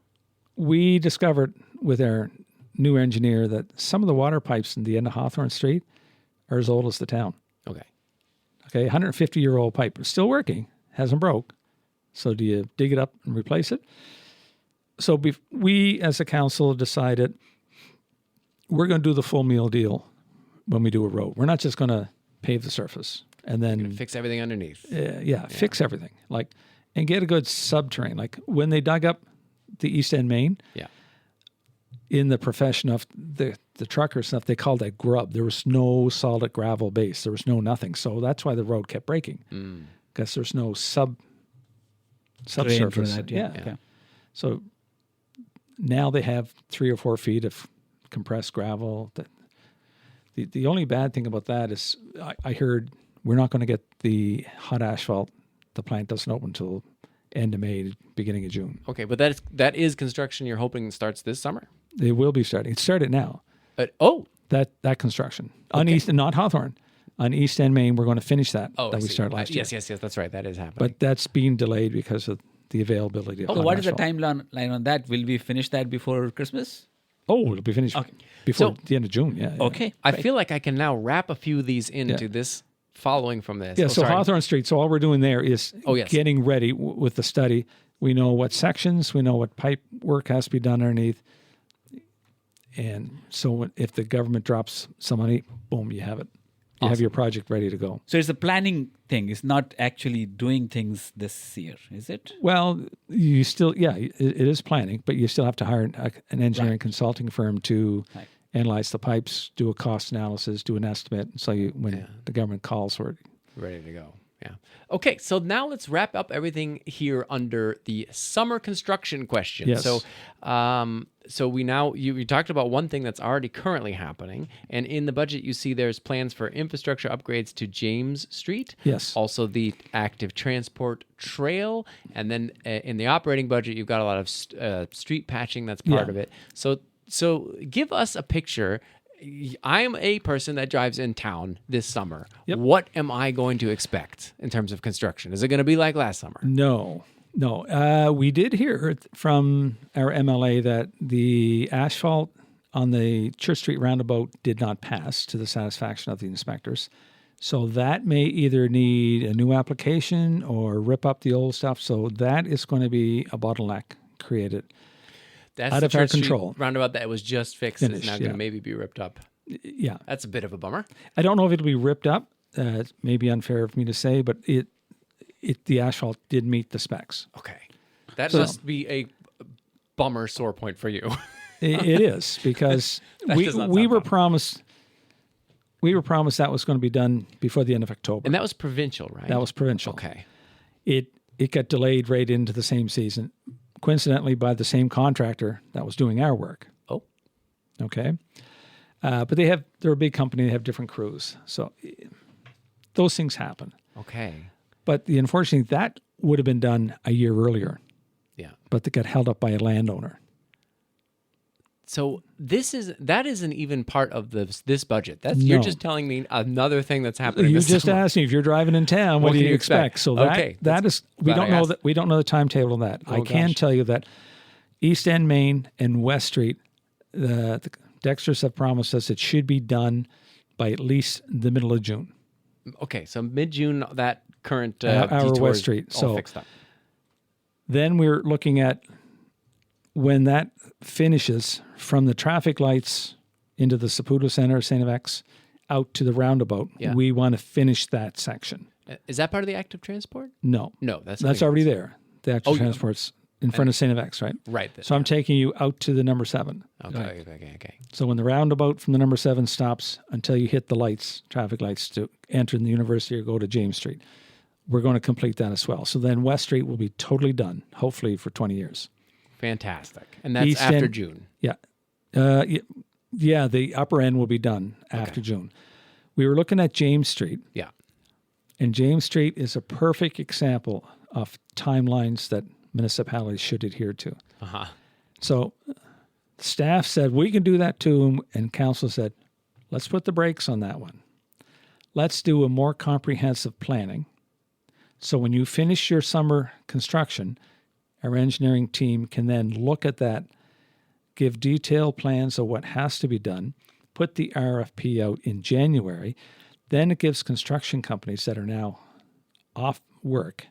we discovered with our new engineer that some of the water pipes in the end of Hawthorne Street are as old as the town. Okay, 150-year-old pipe, still working, hasn't broke. So do you dig it up and replace it? So we, as a council, decided we're going to do the full meal deal when we do a road. We're not just going to pave the surface and then Fix everything underneath. fix everything, and get a good subterranean. Like when they dug up the East End Main, Yeah. in the profession of the trucker stuff, they called that grub. There was no solid gravel base. There was no nothing. So that's why the road kept breaking because there's no subsurface. That, Yeah. Okay. So now they have 3 or 4 feet of compressed gravel. The only bad thing about that is I heard we're not going to get the hot asphalt. The plant doesn't open until end of May, beginning of June. Okay, but that is construction you're hoping starts this summer? They will be starting. It started now. That construction on East, not Hawthorne, on East End Main. We're going to finish that I we see. started last year. Yes, that's right. That is happening. But that's being delayed because of the availability of So hot what is the asphalt. timeline on that? Will we finish that before Christmas? Oh, it'll be finished before So- the end of June. Yeah. yeah. Okay. I feel like I can now wrap a few of these into this following from this. Yeah, Oh, so sorry. Hawthorne Street. So all we're doing there is yes. getting ready with the study. We know what sections, we know what pipe work has to be done underneath. And so if the government drops some money, boom, you have it. You have your project ready to go. So it's a planning thing. It's not actually doing things this year, is it? Well, you still, it is planning, but you still have to hire an engineering consulting firm to Right. analyze the pipes, do a cost analysis, do an estimate. So when the government calls for it, Ready to go. Yeah. Okay, so now let's wrap up everything here under the summer construction question. Yes. So we now you talked about one thing that's already currently happening, and in the budget you see there's plans for infrastructure upgrades to James Street. Yes. Also the active transport trail, and then in the operating budget you've got a lot of street patching that's part of it. So give us a picture. I am a person that drives in town this summer. Yep. What am I going to expect in terms of construction? Is it going to be like last summer? No. We did hear from our MLA that the asphalt on the Church Street roundabout did not pass to the satisfaction of the inspectors. So that may either need a new application or rip up the old stuff. So that is going to be a bottleneck created. That's Out the of our Church Street control. roundabout that was just fixed is Finished, now going to yeah. maybe be ripped up. Yeah. That's a bit of a bummer. I don't know if it'll be ripped up. It may be unfair of me to say, but the asphalt did meet the specs. Okay. That must be a bummer sore point for you. It is because we does not we sound were fun. promised that was going to be done before the end of October. And that was provincial, right? That was provincial. Okay. It got delayed right into the same season, coincidentally by the same contractor that was doing our work. Oh. Okay, but they're a big company. They have different crews, so those things happen. Okay. But unfortunately, that would have been done a year earlier, Yeah. but they got held up by a landowner. So that isn't even part of this budget. You're No. just telling me another thing that's happening. You this just summer. asked me if you're driving in town, what do can you you expect? expect? So Okay, that is we glad don't I know asked. that we don't know the timetable of that. I can gosh. tell you that East End Main and West Street, the Dexters have promised us it should be done by at least the middle of June. Okay, so mid-June, that current Our detour West is Street. all So fixed up. then we're looking at when that finishes from the traffic lights into the Saputo Center, StfX, out to the roundabout. Yeah. We want to finish that section. Is that part of the active transport? No, No, that's that's something already else. there. The actual transport's in front of StfX, right? Right. So I'm taking you out to the number 7. Okay. So when the roundabout from the number 7 stops until you hit the lights, traffic lights to enter in the university or go to James Street, we're going to complete that as well. So then West Street will be totally done, hopefully for 20 years. Fantastic. And that's East after End- June. Yeah. Yeah, the upper end will be done after June. We were looking at James Street, Yeah. and James Street is a perfect example of timelines that municipalities should adhere to. Uh-huh. So staff said, we can do that too. And council said, let's put the brakes on that one. Let's do a more comprehensive planning. So when you finish your summer construction, our engineering team can then look at that, give detailed plans of what has to be done, put the RFP out in January. Then it gives construction companies that are now off work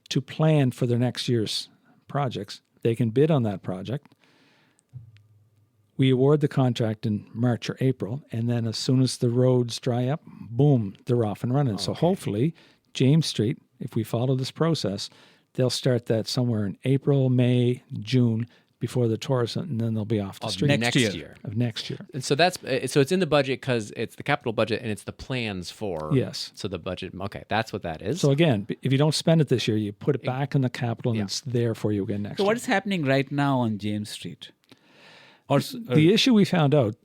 to plan for their next year's projects. They can bid on that project. We award the contract in March or April, and then as soon as the roads dry up, boom, they're off and running. So hopefully, James Street, if we follow this process, they'll start that somewhere in April, May, June, before the tourists, and then they'll be off the street next year. of next year. And so it's in the budget because it's the capital budget and it's the plans for. Yes. So the budget. Okay, that's what that is. So again, if you don't spend it this year, you put it back in the capital, and it's there for you again next So year. what is happening right now on James Street? Or The issue we found out,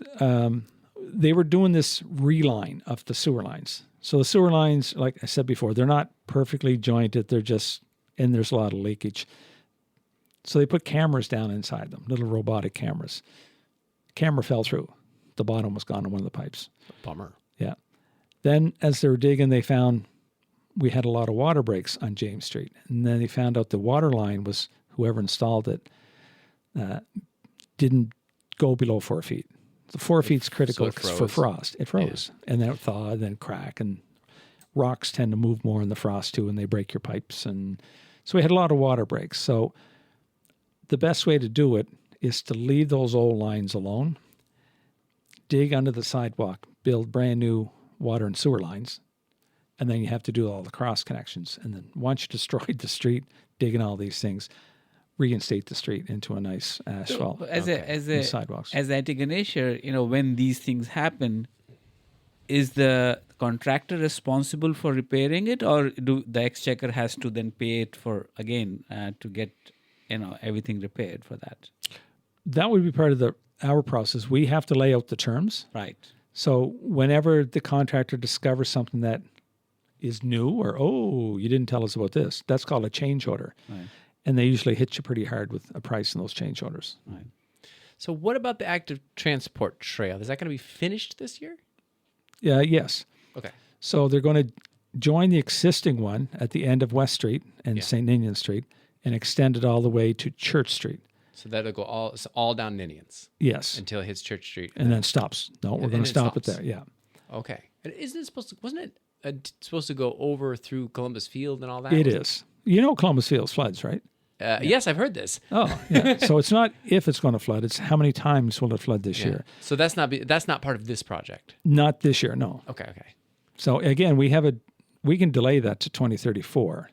they were doing this reline of the sewer lines. So the sewer lines, like I said before, they're not perfectly jointed. They're just, and there's a lot of leakage. So they put cameras down inside them, little robotic cameras. Camera fell through. The bottom was gone on one of the pipes. Bummer. Yeah. Then as they were digging, they found we had a lot of water breaks on James Street. And then they found out the water line was, whoever installed it, didn't go below 4 feet. The 4 feet's critical it for froze. frost. It froze, and then it thawed, then crack, and rocks tend to move more in the frost too, and they break your pipes. And so we had a lot of water breaks. So the best way to do it is to leave those old lines alone, dig under the sidewalk, build brand new water and sewer lines, and then you have to do all the cross connections. And then once you destroyed the street, digging all these things, reinstate the street into a nice asphalt and sidewalks. As Antigonish, when these things happen, is the contractor responsible for repairing it, or do the exchequer has to then pay it for again to get everything repaired for that? That would be part of our process. We have to lay out the terms. Right. So whenever the contractor discovers something that is new, or you didn't tell us about this, that's called a change order. Right. And they usually hit you pretty hard with a price in those change orders. Right. So what about the active transport trail? Is that going to be finished this year? Yeah, yes. Okay. So they're going to join the existing one at the end of West Street and St. Ninian Street and extend it all the way to Church Street. So that'll go all down Ninians. Yes. Until it hits Church Street. And then stops. No, we're going to stop it there. Yeah. Okay. And wasn't it supposed to go over through Columbus Field and all that? It is. You know Columbus Field floods, right? Yes, I've heard this. Oh, yeah. So it's not if it's going to flood; it's how many times will it flood this year. So that's not part of this project. Not this year, no. Okay. So again, we can delay that to 2034.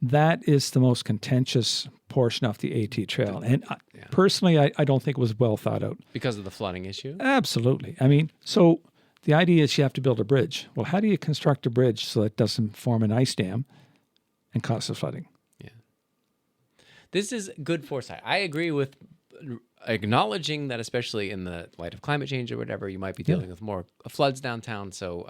That is the most contentious portion of the AT trail, and personally, I don't think it was well thought out Because of the flooding issue. Absolutely. I mean, so the idea is you have to build a bridge. Well, how do you construct a bridge so it doesn't form an ice dam and cause the flooding? This is good foresight. I agree with acknowledging that, especially in the light of climate change or whatever, you might be dealing with more floods downtown. So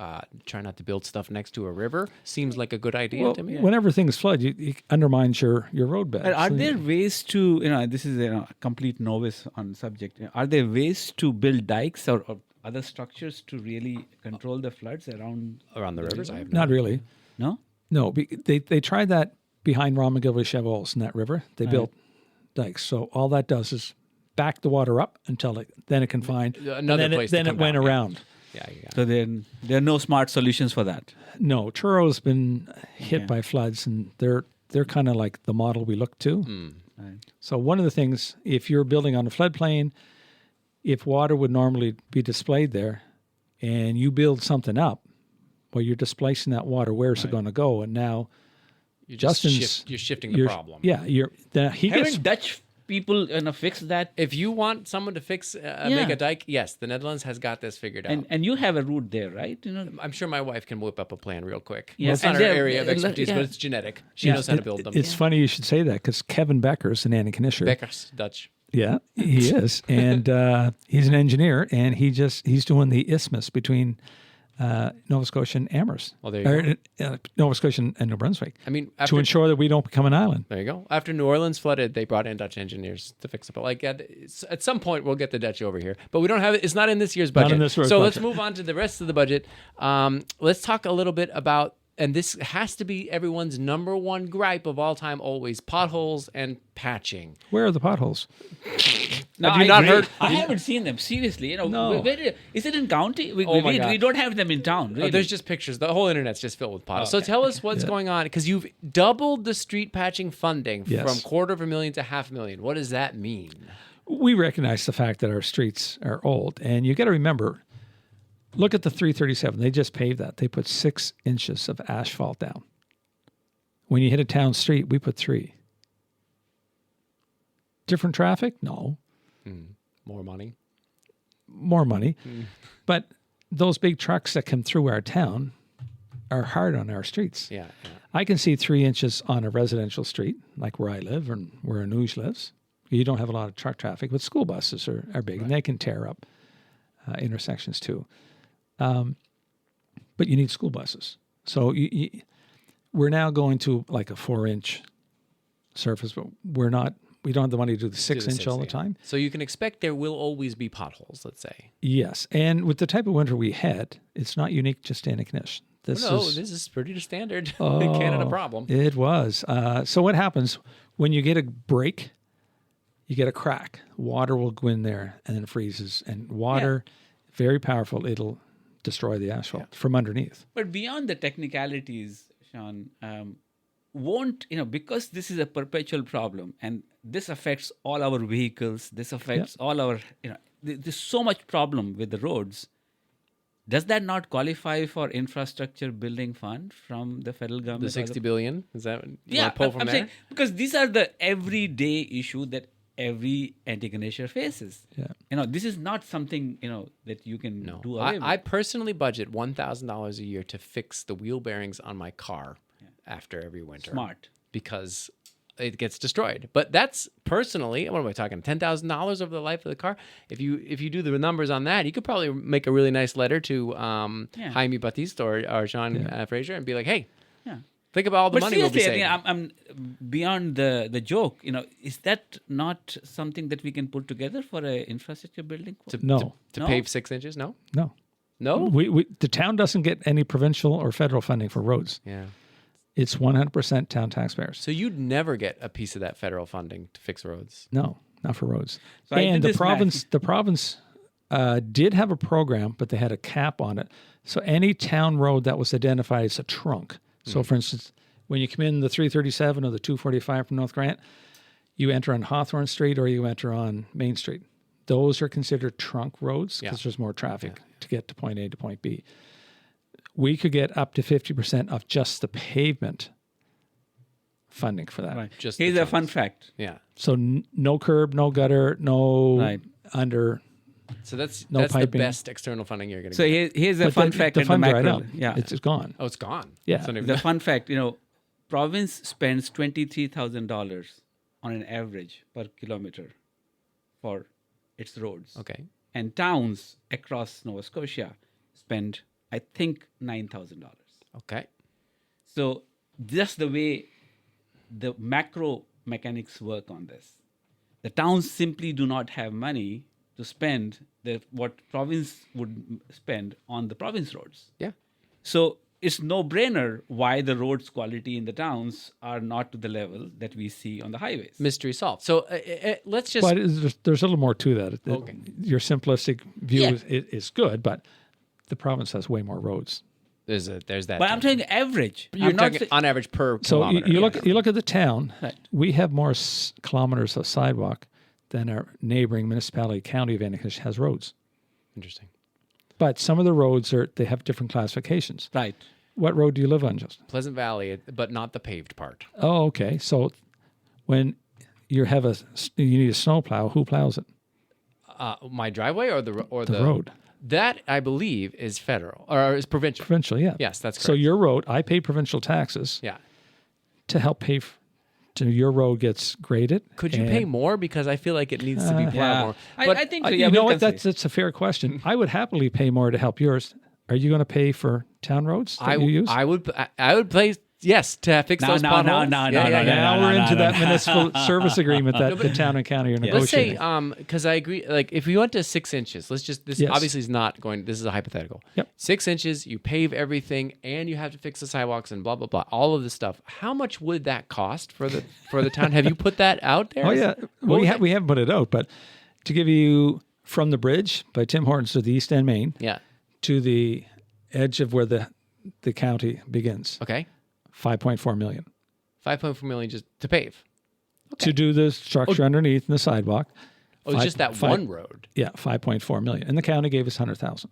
try not to build stuff next to a river seems like a good idea to me. Whenever things flood, it undermines your roadbed. Are there ways to, this is a complete novice on the subject. Are there ways to build dikes or other structures to really control the floods around the rivers? I have Not really. No? No, they tried that behind Ron McGilvery Cheval's in that river. They built dikes. So all that does is back the water up until it can find another place. Then it went around. Yeah. So there are no smart solutions for that. No, Truro been hit by floods, and they're kind of like the model we look to. Right. So one of the things, if you're building on a floodplain, if water would normally be displayed there, and you build something up, well, you're displacing that water. Where's it going to go? And now you're shifting the problem. Yeah, Haven't Dutch people fix that? If you want someone to fix make a dike, yes, the Netherlands has got this figured out. And you have a route there, right? I'm sure my wife can whip up a plan real quick. Yeah. Well, it's not her area of expertise, but it's genetic. She knows how to build them. It's funny you should say that, because Kevin Becker's an Antigonish. Becker's Dutch. Yeah, he is, and he's an engineer, and he's doing the isthmus between Nova Scotia and Amherst. Well, there you go. Nova Scotia and New Brunswick. I mean, to ensure that we don't become an island. There you go. After New Orleans flooded, they brought in Dutch engineers to fix it. But at some point, we'll get the Dutch over here. But we don't have it. It's not in this year's budget. Not in this year's budget. Let's move on to the rest of the budget. Let's talk a little bit about, and this has to be everyone's number one gripe of all time, always, potholes and patching. Where are the potholes? Have you not heard? I haven't seen them, seriously. No. Is it in county? We God. don't have them in town. Really. There's just pictures. The whole internet's just filled with potholes. So tell us what's going on, because you've doubled the street patching funding from $250,000 to $500,000. What does that mean? We recognize the fact that our streets are old, and you got to remember, look at the 337. They just paved that. They put 6 inches of asphalt down. When you hit a town street, we put 3. Different traffic? No. More money. But those big trucks that come through our town are hard on our streets. Yeah. I can see 3 inches on a residential street, like where I live and where Anuj lives. You don't have a lot of truck traffic, but school buses are big, and they can tear up intersections too. But you need school buses. So we're now going to like a 4-inch surface, but we don't have the money to do the 6-inch all the time. So you can expect there will always be potholes, let's say. Yes. And with the type of winter we had, it's not unique just to Antigonish. This is pretty standard. Canada problem. It was. So what happens when you get a break you get a crack. Water will go in there and then it freezes. And water, very powerful. It'll destroy the asphalt from underneath. But beyond the technicalities, Sean, because this is a perpetual problem and this affects all our vehicles, this affects all our, there's so much problem with the roads. Does that not qualify for infrastructure building fund from the federal government? The $60 billion? Is that what you want to pull from I'm there? saying, because these are the everyday issue that every Antigonisher faces. Yeah. This is not something, that you can do away with. I personally budget $1,000 a year to fix the wheel bearings on my car after every winter. Smart. Because it gets destroyed. But that's personally, what am I talking, $10,000 over the life of the car? If you do the numbers on that, you could probably make a really nice letter to Jaime Batiste or Sean Fraser and be like, hey, think about all the money we'll be saving. I'm beyond the joke. Is that not something that we can put together for an infrastructure building? No. To pave 6 inches? No? No. No? The town doesn't get any provincial or federal funding for roads. Yeah. It's 100% town taxpayers. So you'd never get a piece of that federal funding to fix roads? No, not for roads. So and the province did have a program, but they had a cap on it. So any town road that was identified as a trunk. So, for instance, when you come in the 337 or the 245 from North Grant, you enter on Hawthorne Street or you enter on Main Street. Those are considered trunk roads because there's more traffic to get to point A to point B. We could get up to 50% of just the pavement funding for that. Right. Just Here's a fun fact. Yeah. So no curb, no gutter, no under. So that's No the piping. best external funding you're going to So get. here's a But fun the fact. at the fund's dried macro. up. Yeah. It's gone. Oh, it's gone. Yeah. It's not even- The fun fact, province spends $23,000 on an average per kilometer for its roads. Okay. And towns across Nova Scotia spend, I think, $9,000. Okay. So just the way the macro mechanics work on this, the towns simply do not have money to spend what province would spend on the province roads. Yeah. So it's no-brainer why the roads quality in the towns are not to the level that we see on the highways. Mystery solved. So let's just... But there's a little more to that. Okay. Your simplistic view Yeah. is good, but the province has way more roads. There's that. But I'm too. saying average. You're I'm not talking say- on average per So kilometer. you look at the town. Right. We have more kilometers of sidewalk than our neighboring municipality, county of Antigonish, has roads. Interesting. But some of the roads they have different classifications. Right. What road do you live on, Justin? Pleasant Valley, but not the paved part. Oh, okay. So when you need a snowplow, who plows it? My driveway or the road. That I believe is federal or is provincial. Provincial, yeah. Yes, that's correct. So your road, I pay provincial taxes Yeah. to help pay to your road gets graded. Could you and- pay more because I feel like it needs to be plowed Yeah. more? I think so. you Yeah, know we'll what? consider. That's a fair question. I would happily pay more to help yours. Are you going to pay for town roads that you use? I would play yes to fix those potholes. No, Yeah. Now we're into that no. municipal service agreement that the town and county are Let's say, negotiating. because I agree, like if we went to 6 inches, this Yes. obviously is not going, this is a hypothetical. Yep. 6 inches, you pave everything and you have to fix the sidewalks and blah, blah, blah, all of this stuff. How much would that cost for the town? Have you put that out there? Oh yeah, What was we haven't put it out, but to give you from the bridge by Tim Hortons to the East End Main Yeah. to the edge of where the county begins, Okay. 5.4 million 5.4 million just to pave. to do the structure underneath and the sidewalk. Oh, it's just that one road. Yeah, 5.4 million, and the county gave us 100,000.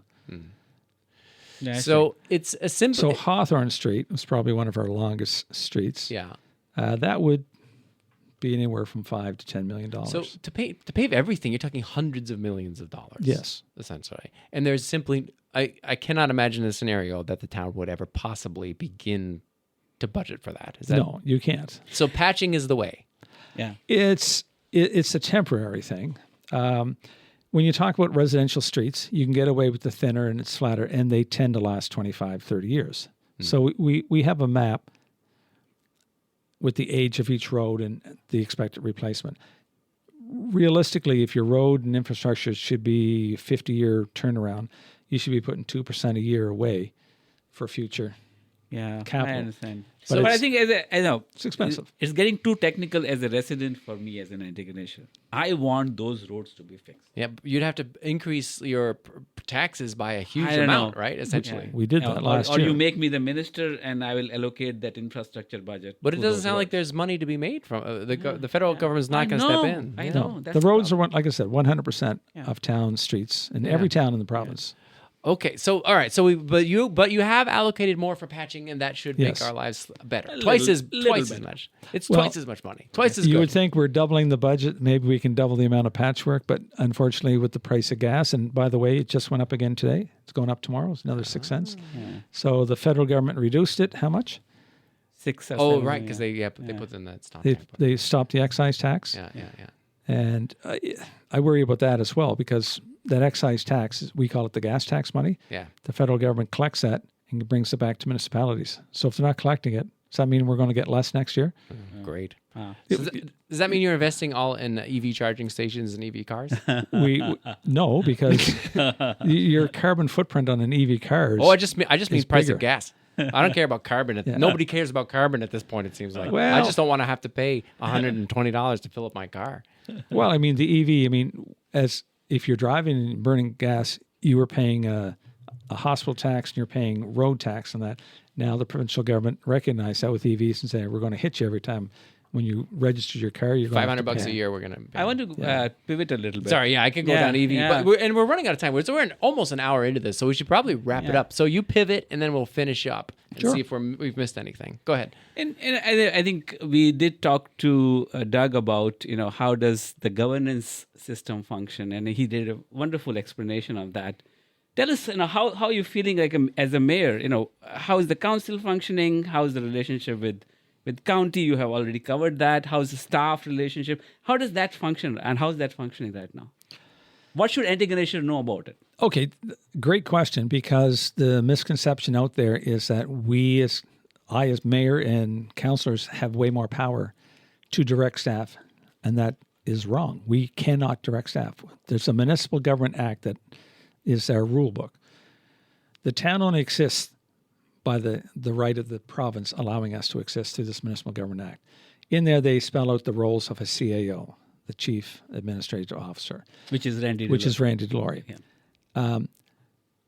Yeah, So it's a simple. So Hawthorne Street was probably one of our longest streets. yeah. That would be anywhere from $5 to $10 million. So to pave everything, you're talking hundreds of millions of dollars. Yes. Essentially. And there's simply, I cannot imagine a scenario that the town would ever possibly begin to budget for that. Is that No, you can't. So patching is the way. yeah. It's a temporary thing. When you talk about residential streets, you can get away with the thinner and it's flatter, and they tend to last 25, 30 years. So we have a map with the age of each road and the expected replacement. Realistically, if your road and infrastructure should be a 50-year turnaround, you should be putting 2% a year away for future Yeah, capital. I understand. But But I it's- think I know It's expensive. It's getting too technical as a resident for me as an Antigonisher. I want those roads to be fixed. Yeah, you'd have to increase your taxes by a huge I don't amount, know. right? Essentially. We did that last or year. you make me the minister and I will allocate that infrastructure budget. But it to doesn't those sound like roads. there's money to be made from the federal government's not I going to step know, in. I Yeah. know. The That's roads problem. are, like I said, 100% of town streets in every town in the province. Okay, so all right, so but you have allocated more for patching, and that should make Yes. our lives better. A Twice little as better. much. It's Well, twice as much money. Twice as You good. would think we're doubling the budget. Maybe we can double the amount of patchwork, but unfortunately, with the price of gas, and by the way, it just went up again today. It's going up tomorrow. It's another 6 cents. So the federal government reduced it. How much? 6 or Oh, 7, right, because they put in that stop. They stopped the excise tax. Yeah. And I worry about that as well because that excise tax, we call it the gas tax money. Yeah. The federal government collects that and brings it back to municipalities. So if they're not collecting it, does that mean we're going to get less next year? Great. Ah. So does that mean you're investing all in EV charging stations and EV cars? No, because your carbon footprint on an EV car is Oh, I just mean price bigger. of gas. I don't care about carbon. Nobody cares about carbon at this point. It seems like. Well- I just don't want to have to pay $120 to fill up my car. well, I mean, the EV, I mean, as if you're driving and burning gas, you were paying a hospital tax and you're paying road tax on that. Now the provincial government recognized that with EVs and say we're going to hit you every time when you register your car. You're going to have to $500 pay. a year. We're gonna. Pay. I want to pivot a little bit. Sorry, yeah, I could go Yeah, down EV, yeah. but we're running out of time. So we're almost an hour into this, so we should probably wrap it Yeah. up. So you pivot, and then we'll finish up and Sure. see if we've missed anything. Go ahead. And I think we did talk to Doug about, how does the governance system function, and he did a wonderful explanation of that. Tell us, how you're feeling like as a mayor. How is the council functioning? How is the relationship with county? You have already covered that. How's the staff relationship? How does that function, and how is that functioning right now? What should Antigonish know about it? Okay, great question, because the misconception out there is that I as mayor and councillors have way more power to direct staff, and that is wrong. We cannot direct staff. There's a Municipal Government Act that is our rule book. The town only exists by the right of the province allowing us to exist through this Municipal Government Act. In there, they spell out the roles of a CAO, the Chief Administrative Officer, Which is Randy. Randy Delory. Yeah.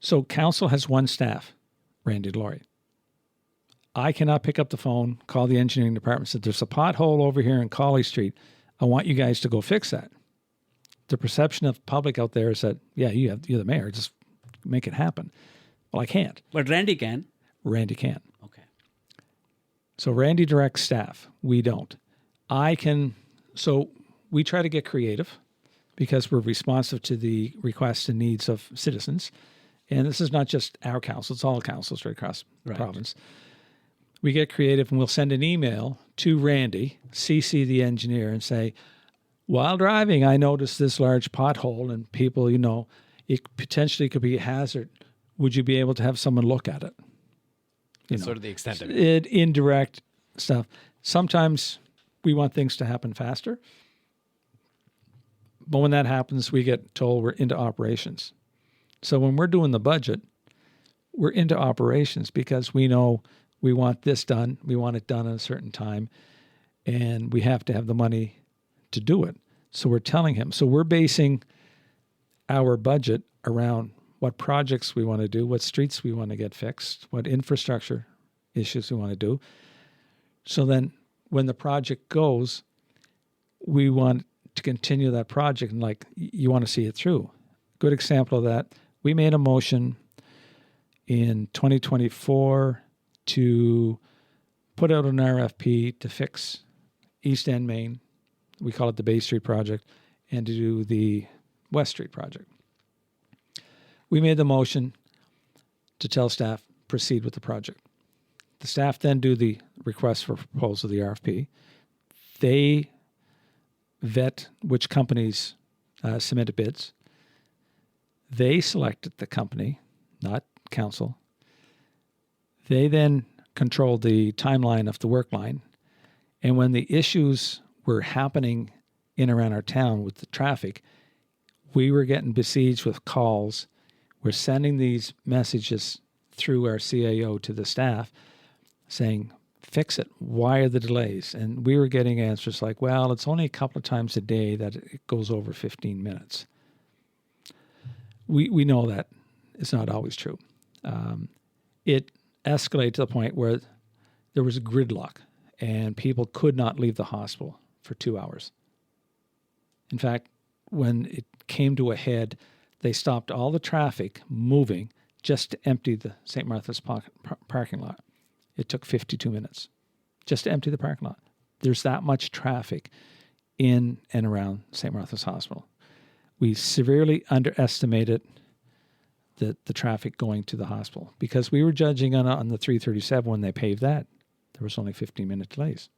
So council has one staff, Randy Delory. I cannot pick up the phone, call the engineering department, say, there's a pothole over here in Colley Street. I want you guys to go fix that. The perception of public out there is that, yeah, you're the mayor, just make it happen. Well, I can't. But Randy can. Randy can. Okay. So Randy directs staff. We don't. So we try to get creative because we're responsive to the requests and needs of citizens. And this is not just our council, it's all councils right across the province. We get creative and we'll send an email to Randy, CC the engineer, and say, while driving, I noticed this large pothole and people, it potentially could be a hazard. Would you be able to have someone look at it? That's sort of the extent of it. Indirect stuff. Sometimes we want things to happen faster. But when that happens, we get told we're into operations. So when we're doing the budget, we're into operations because we know we want this done. We want it done in a certain time. And we have to have the money to do it. So we're telling him. So we're basing our budget around what projects we want to do, what streets we want to get fixed, what infrastructure issues we want to do. So then when the project goes, we want to continue that project and you want to see it through. Good example of that, we made a motion in 2024 to put out an RFP to fix East End Main, we call it the Bay Street project, and to do the West Street project. We made the motion to tell staff, proceed with the project. The staff then do the request for proposal, the RFP. They vet which companies submitted bids. They selected the company, not council. They then controlled the timeline of the work line. And when the issues were happening in around our town with the traffic, we were getting besieged with calls. We're sending these messages through our CAO to the staff. saying, fix it. Why are the delays? And we were getting answers like, well, it's only a couple of times a day that it goes over 15 minutes. We know that it's not always true. It escalated to the point where there was a gridlock and people could not leave the hospital for 2 hours. In fact, when it came to a head, they stopped all the traffic moving just to empty the St. Martha's parking lot. It took 52 minutes just to empty the parking lot. There's that much traffic in and around St. Martha's Hospital. We severely underestimated the traffic going to the hospital because we were judging on the 337 when they paved that. There was only 15-minute delays.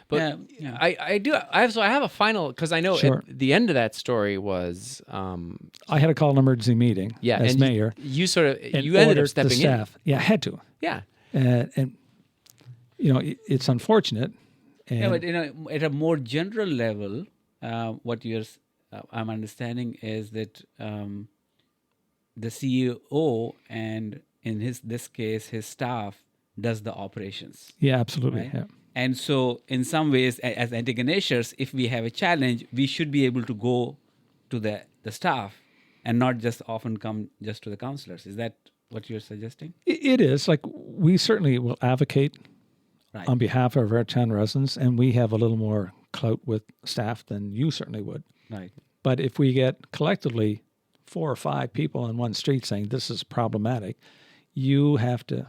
But I have a final, because I know Sure. at the end of that story was I had to call an emergency meeting as and mayor. You sort of and you ended up ordered stepping the staff. Yeah, I had to. in. Yeah. And it's unfortunate. And Yeah, but at a more general level, what I'm understanding is that the CEO and in this case his staff does the operations. yeah, absolutely. Right? Yeah. And so, in some ways, as Antigonishers, if we have a challenge, we should be able to go to the staff and not just often come just to the counselors. Is that what you're suggesting? It is. Like, we certainly will advocate Right. on behalf of our town residents, and we have a little more clout with staff than you certainly would. Right. But if we get collectively 4 or 5 people on one street saying this is problematic, you have to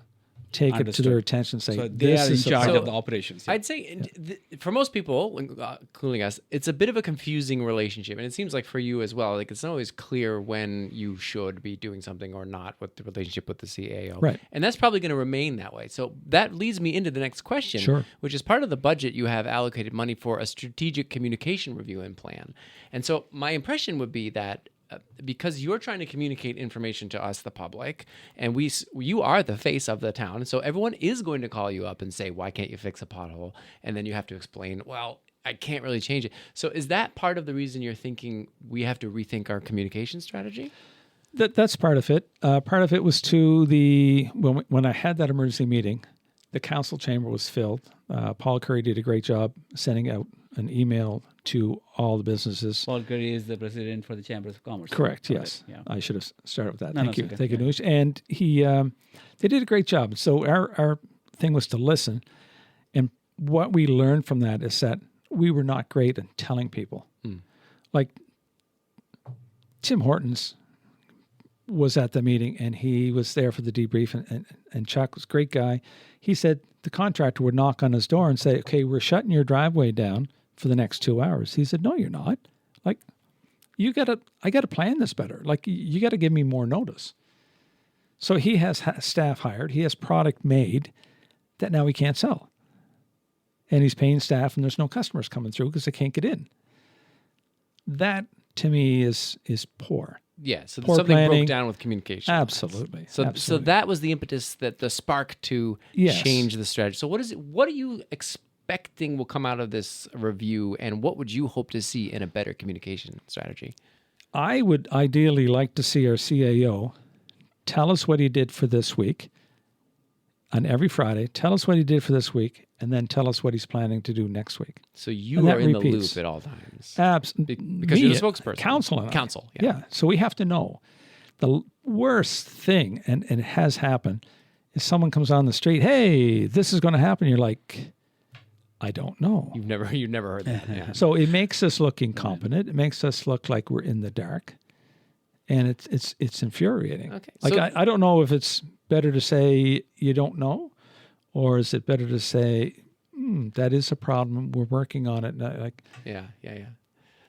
take it to Understood. their attention and say, So they this are in is a charge problem. of the operations. Yeah. I'd say for most people, including us, it's a bit of a confusing relationship. And it seems like for you as well, like it's not always clear when you should be doing something or not with the relationship with the CAO. Right. And that's probably going to remain that way. So that leads me into the next question, Sure. which is part of the budget you have allocated money for a strategic communication review and plan. And so my impression would be that because you're trying to communicate information to us, the public, and you are the face of the town, so everyone is going to call you up and say, "Why can't you fix a pothole?" And then you have to explain, "Well, I can't really change it." So is that part of the reason you're thinking we have to rethink our communication strategy? That's part of it. Part of it was when I had that emergency meeting, the council chamber was filled. Paul Curry did a great job sending out an email to all the businesses. Paul Curry is the president for the Chambers of Commerce. Correct. Okay, Yes, yeah. I should have started with that. No, Thank you. it's okay. Thank you, Yeah. Anuj. And they did a great job. So our thing was to listen, and what we learned from that is that we were not great at telling people. Like Tim Hortons was at the meeting, and he was there for the debrief, and Chuck was a great guy. He said the contractor would knock on his door and say, "Okay, we're shutting your driveway down for the next 2 hours." He said, "No, you're not. Like, I got to plan this better. Like, you got to give me more notice." So he has staff hired. He has product made that now he can't sell. And he's paying staff, and there's no customers coming through because they can't get in. That, to me, is poor. Yeah, so Poor something planning. broke down with communication. Absolutely. So Absolutely. that was the impetus, that the spark to Yes. change the strategy. So what are you expecting will come out of this review, and what would you hope to see in a better communication strategy? I would ideally like to see our CAO tell us what he did for this week on every Friday. Tell us what he did for this week, and then tell us what he's planning to do next week. So you And are that in the repeats. loop at all times. Because you're the spokesperson. Council and I. Council, yeah. Yeah. So we have to know. The worst thing, and it has happened, is someone comes on the street, "Hey, this is going to happen." You're like, "I don't know." You've never heard that. Yeah. So it makes us look incompetent. It makes us look like we're in the dark, and it's infuriating. Okay, Like, so- I don't know if it's better to say you don't know, or is it better to say that is a problem, we're working on it. Like, Yeah.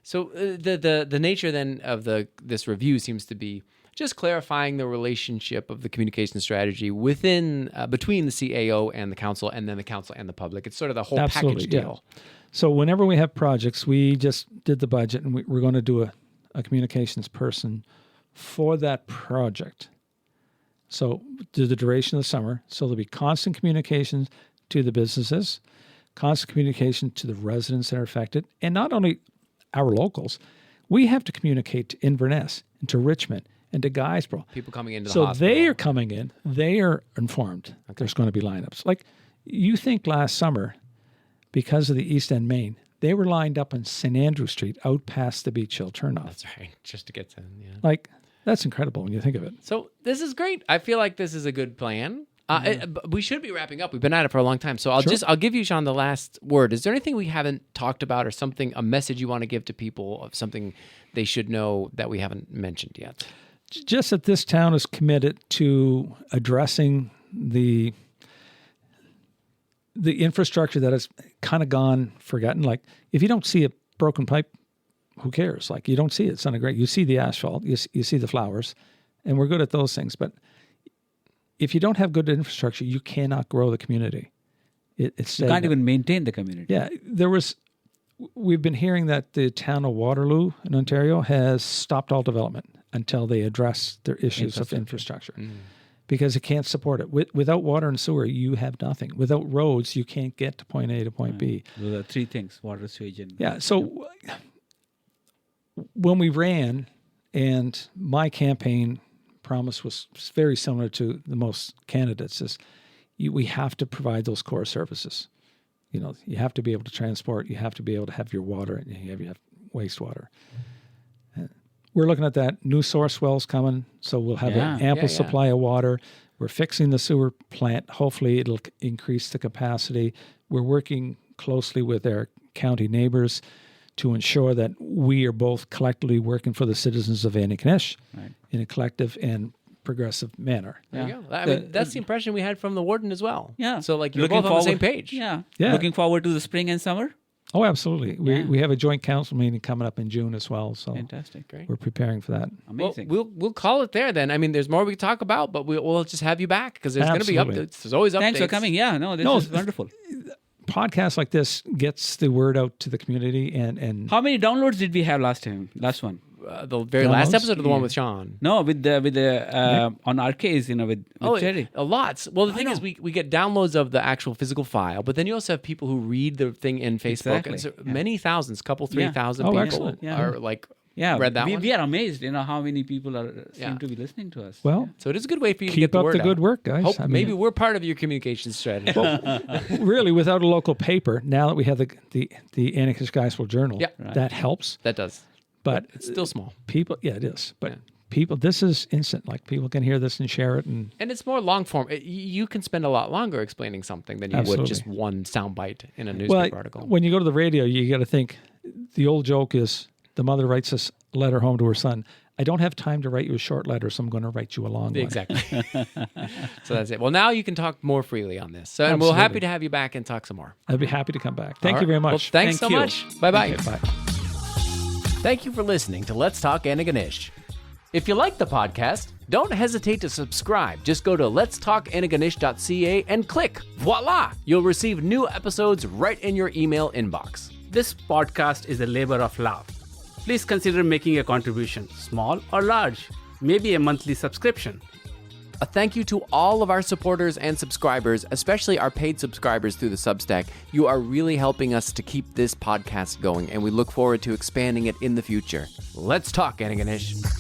So the nature then of this review seems to be just clarifying the relationship of the communication strategy within between the CAO and the council, and then the council and the public. It's sort of the whole Absolutely, package yeah. deal. So whenever we have projects, we just did the budget, and we're going to do a communications person for that project. So through the duration of the summer, so there'll be constant communications to the businesses, constant communication to the residents that are affected, and not only our locals. We have to communicate to Inverness and to Richmond and to Guysborough. People coming into the So hospital. they are coming in, they are informed. there's going to be lineups. Like, you think last summer, because of the East End Main, they were lined up on St. Andrew Street out past the Beach Hill turnoff. That's right, just to get to yeah. Like, that's incredible when you think of it. So this is great. I feel like this is a good plan. We should be wrapping up. We've been at it for a long time. So I'll give you, Sean, the last word. Is there anything we haven't talked about or something, a message you want to give to people of something they should know that we haven't mentioned yet? Just that this town is committed to addressing the infrastructure that has kind of gone forgotten. Like, if you don't see a broken pipe, who cares? Like, you don't see it. It's not great. You see the asphalt, you see the flowers, and we're good at those things. But if you don't have good infrastructure, you cannot grow the community. It's you can't even maintain the community. Yeah, we've been hearing that the town of Waterloo in Ontario has stopped all development until they address their issues of infrastructure. Because it can't support it. Without water and sewer, you have nothing. Without roads, you can't get to point A to point B. Those are three things: water, sewage, and So when we ran, and my campaign promise was very similar to the most candidates, is we have to provide those core services. You have to be able to transport. You have to be able to have your water, and you have wastewater. We're looking at that. New source wells coming, so we'll have an ample supply of water. We're fixing the sewer plant. Hopefully, it'll increase the capacity. We're working closely with our county neighbors to ensure that we are both collectively working for the citizens of Antigonish in a collective and progressive manner. There you go. I mean, that's the impression we had from the warden as well. Yeah. So, like, you're both on the same page. Yeah. Looking forward to the spring and summer. Oh, absolutely. We have a joint council meeting coming up in June as well. So fantastic. Great. We're preparing for that. Amazing. Well, we'll call it there then. I mean, there's more we can talk about, but we'll just have you back because there's going to be updates. There's always updates. Thanks for coming. Yeah, this is wonderful. Podcasts like this gets the word out to the community. And how many downloads did we have last one? The very last episode, or the one with Sean? No, with the on our case, with Jerry. A lot. Well, the thing is, we get downloads of the actual physical file, but then you also have people who read the thing in Facebook. Exactly. And so many thousands, 3,000 Oh, people excellent. are like read that one. We are amazed, how many people seem to be listening to us. Well, so it is a good way for you to keep get the up word the good out. work, guys. Maybe we're part of your communication strategy. Well, really, without a local paper, now that we have the Antigonish Gospel Journal, that helps. That does. But it's still small. People, it is. But people, this is instant. Like, people can hear this and share it, and it's more long form. You can spend a lot longer explaining something than you would just one soundbite in a newspaper article. When you go to the radio, you got to think. The old joke is the mother writes a letter home to her son. I don't have time to write you a short letter, so I'm going to write you a long one. Exactly. So that's it. Well, now you can talk more freely on this. So, and we're happy to have you back and talk some more. I'd be happy to come back. Thank you very much. Well, thanks so much. Bye-bye. Okay, bye. Thank you for listening to Let's Talk Antigonish. If you like the podcast, don't hesitate to subscribe. Just go to letstalkantigonish.ca and click. Voila! You'll receive new episodes right in your email inbox. This podcast is a labor of love. Please consider making a contribution, small or large, maybe a monthly subscription. A thank you to all of our supporters and subscribers, especially our paid subscribers through the Substack. You are really helping us to keep this podcast going, and we look forward to expanding it in the future. Let's talk, Antigonish.